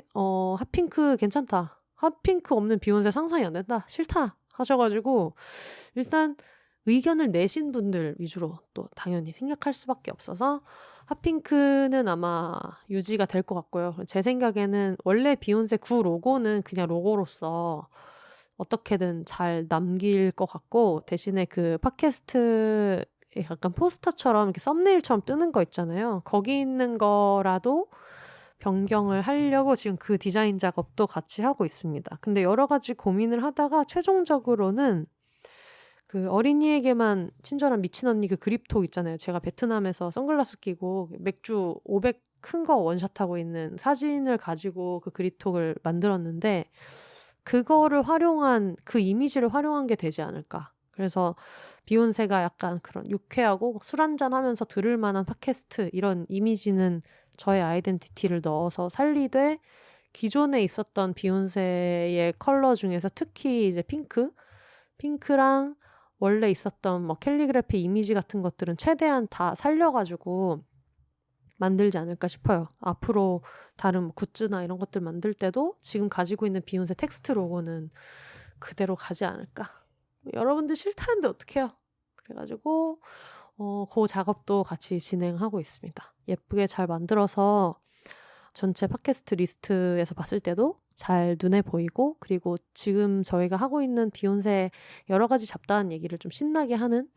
핫핑크 괜찮다. 핫핑크 없는 비욘세 상상이 안 된다. 싫다 하셔가지고 일단 의견을 내신 분들 위주로 또 당연히 생각할 수밖에 없어서 핫핑크는 아마 유지가 될 것 같고요. 제 생각에는 원래 비욘세 9 로고는 그냥 로고로서 어떻게든 잘 남길 것 같고, 대신에 그 팟캐스트에 약간 포스터처럼 이렇게 썸네일처럼 뜨는 거 있잖아요. 거기 있는 거라도 변경을 하려고 지금 그 디자인 작업도 같이 하고 있습니다. 근데 여러 가지 고민을 하다가 최종적으로는 그 어린이에게만 친절한 미친 언니 그 그립톡 있잖아요. 제가 베트남에서 선글라스 끼고 맥주 500 큰 거 원샷하고 있는 사진을 가지고 그 그립톡을 만들었는데 그거를 활용한, 그 이미지를 활용한 게 되지 않을까. 그래서 비욘세가 약간 그런 유쾌하고 술 한잔 하면서 들을 만한 팟캐스트 이런 이미지는 저의 아이덴티티를 넣어서 살리되, 기존에 있었던 비욘세의 컬러 중에서 특히 이제 핑크랑 원래 있었던 뭐 캘리그래피 이미지 같은 것들은 최대한 다 살려가지고 만들지 않을까 싶어요. 앞으로 다른 굿즈나 이런 것들 만들 때도 지금 가지고 있는 비욘세 텍스트 로고는 그대로 가지 않을까. 여러분들 싫다는데 어떡해요. 그래가지고 그 작업도 같이 진행하고 있습니다. 예쁘게 잘 만들어서 전체 팟캐스트 리스트에서 봤을 때도 잘 눈에 보이고, 그리고 지금 저희가 하고 있는 비욘세 여러 가지 잡다한 얘기를 좀 신나게 하는,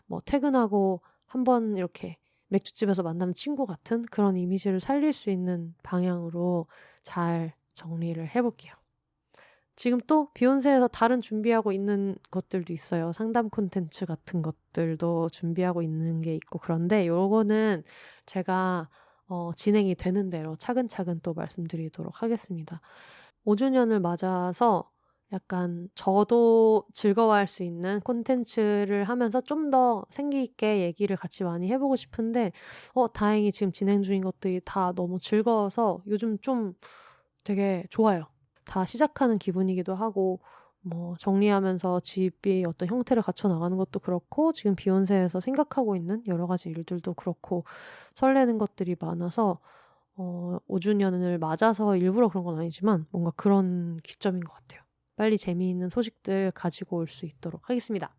뭐 퇴근하고 한번 이렇게 맥주집에서 만나는 친구 같은 그런 이미지를 살릴 수 있는 방향으로 잘 정리를 해볼게요. 지금 또 비욘세에서 다른 준비하고 있는 것들도 있어요. 상담 콘텐츠 같은 것들도 준비하고 있는 게 있고, 그런데 요거는 제가 진행이 되는 대로 차근차근 또 말씀드리도록 하겠습니다. 5주년을 맞아서 약간 저도 즐거워할 수 있는 콘텐츠를 하면서 좀 더 생기 있게 얘기를 같이 많이 해보고 싶은데 다행히 지금 진행 중인 것들이 다 너무 즐거워서 요즘 좀 되게 좋아요. 다 시작하는 기분이기도 하고, 뭐 정리하면서 집이 어떤 형태를 갖춰 나가는 것도 그렇고, 지금 비욘세에서 생각하고 있는 여러 가지 일들도 그렇고 설레는 것들이 많아서 5주년을 맞아서 일부러 그런 건 아니지만 뭔가 그런 기점인 것 같아요. 빨리 재미있는 소식들 가지고 올 수 있도록 하겠습니다.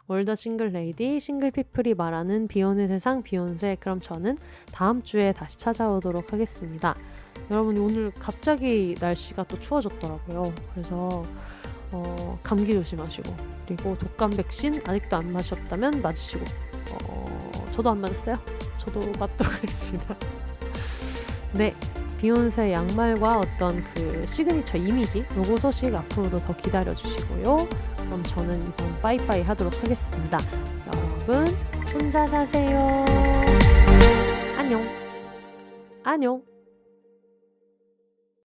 월더 싱글 레이디, 싱글 피플이 말하는 비혼의 세상 비욘세. 그럼 저는 다음 주에 다시 찾아오도록 하겠습니다. 여러분, 오늘 갑자기 날씨가 또 추워졌더라고요. 그래서 감기 조심하시고, 그리고 독감 백신 아직도 안 맞으셨다면 맞으시고, 저도 안 맞았어요. 저도 맞도록 하겠습니다. 네, 비욘세 양말과 어떤 그 시그니처 이미지 로고 소식 앞으로도 더 기다려주시고요. 그럼 저는 이번 빠이빠이 하도록 하겠습니다. 여러분, 혼자 사세요. 안녕. 안녕.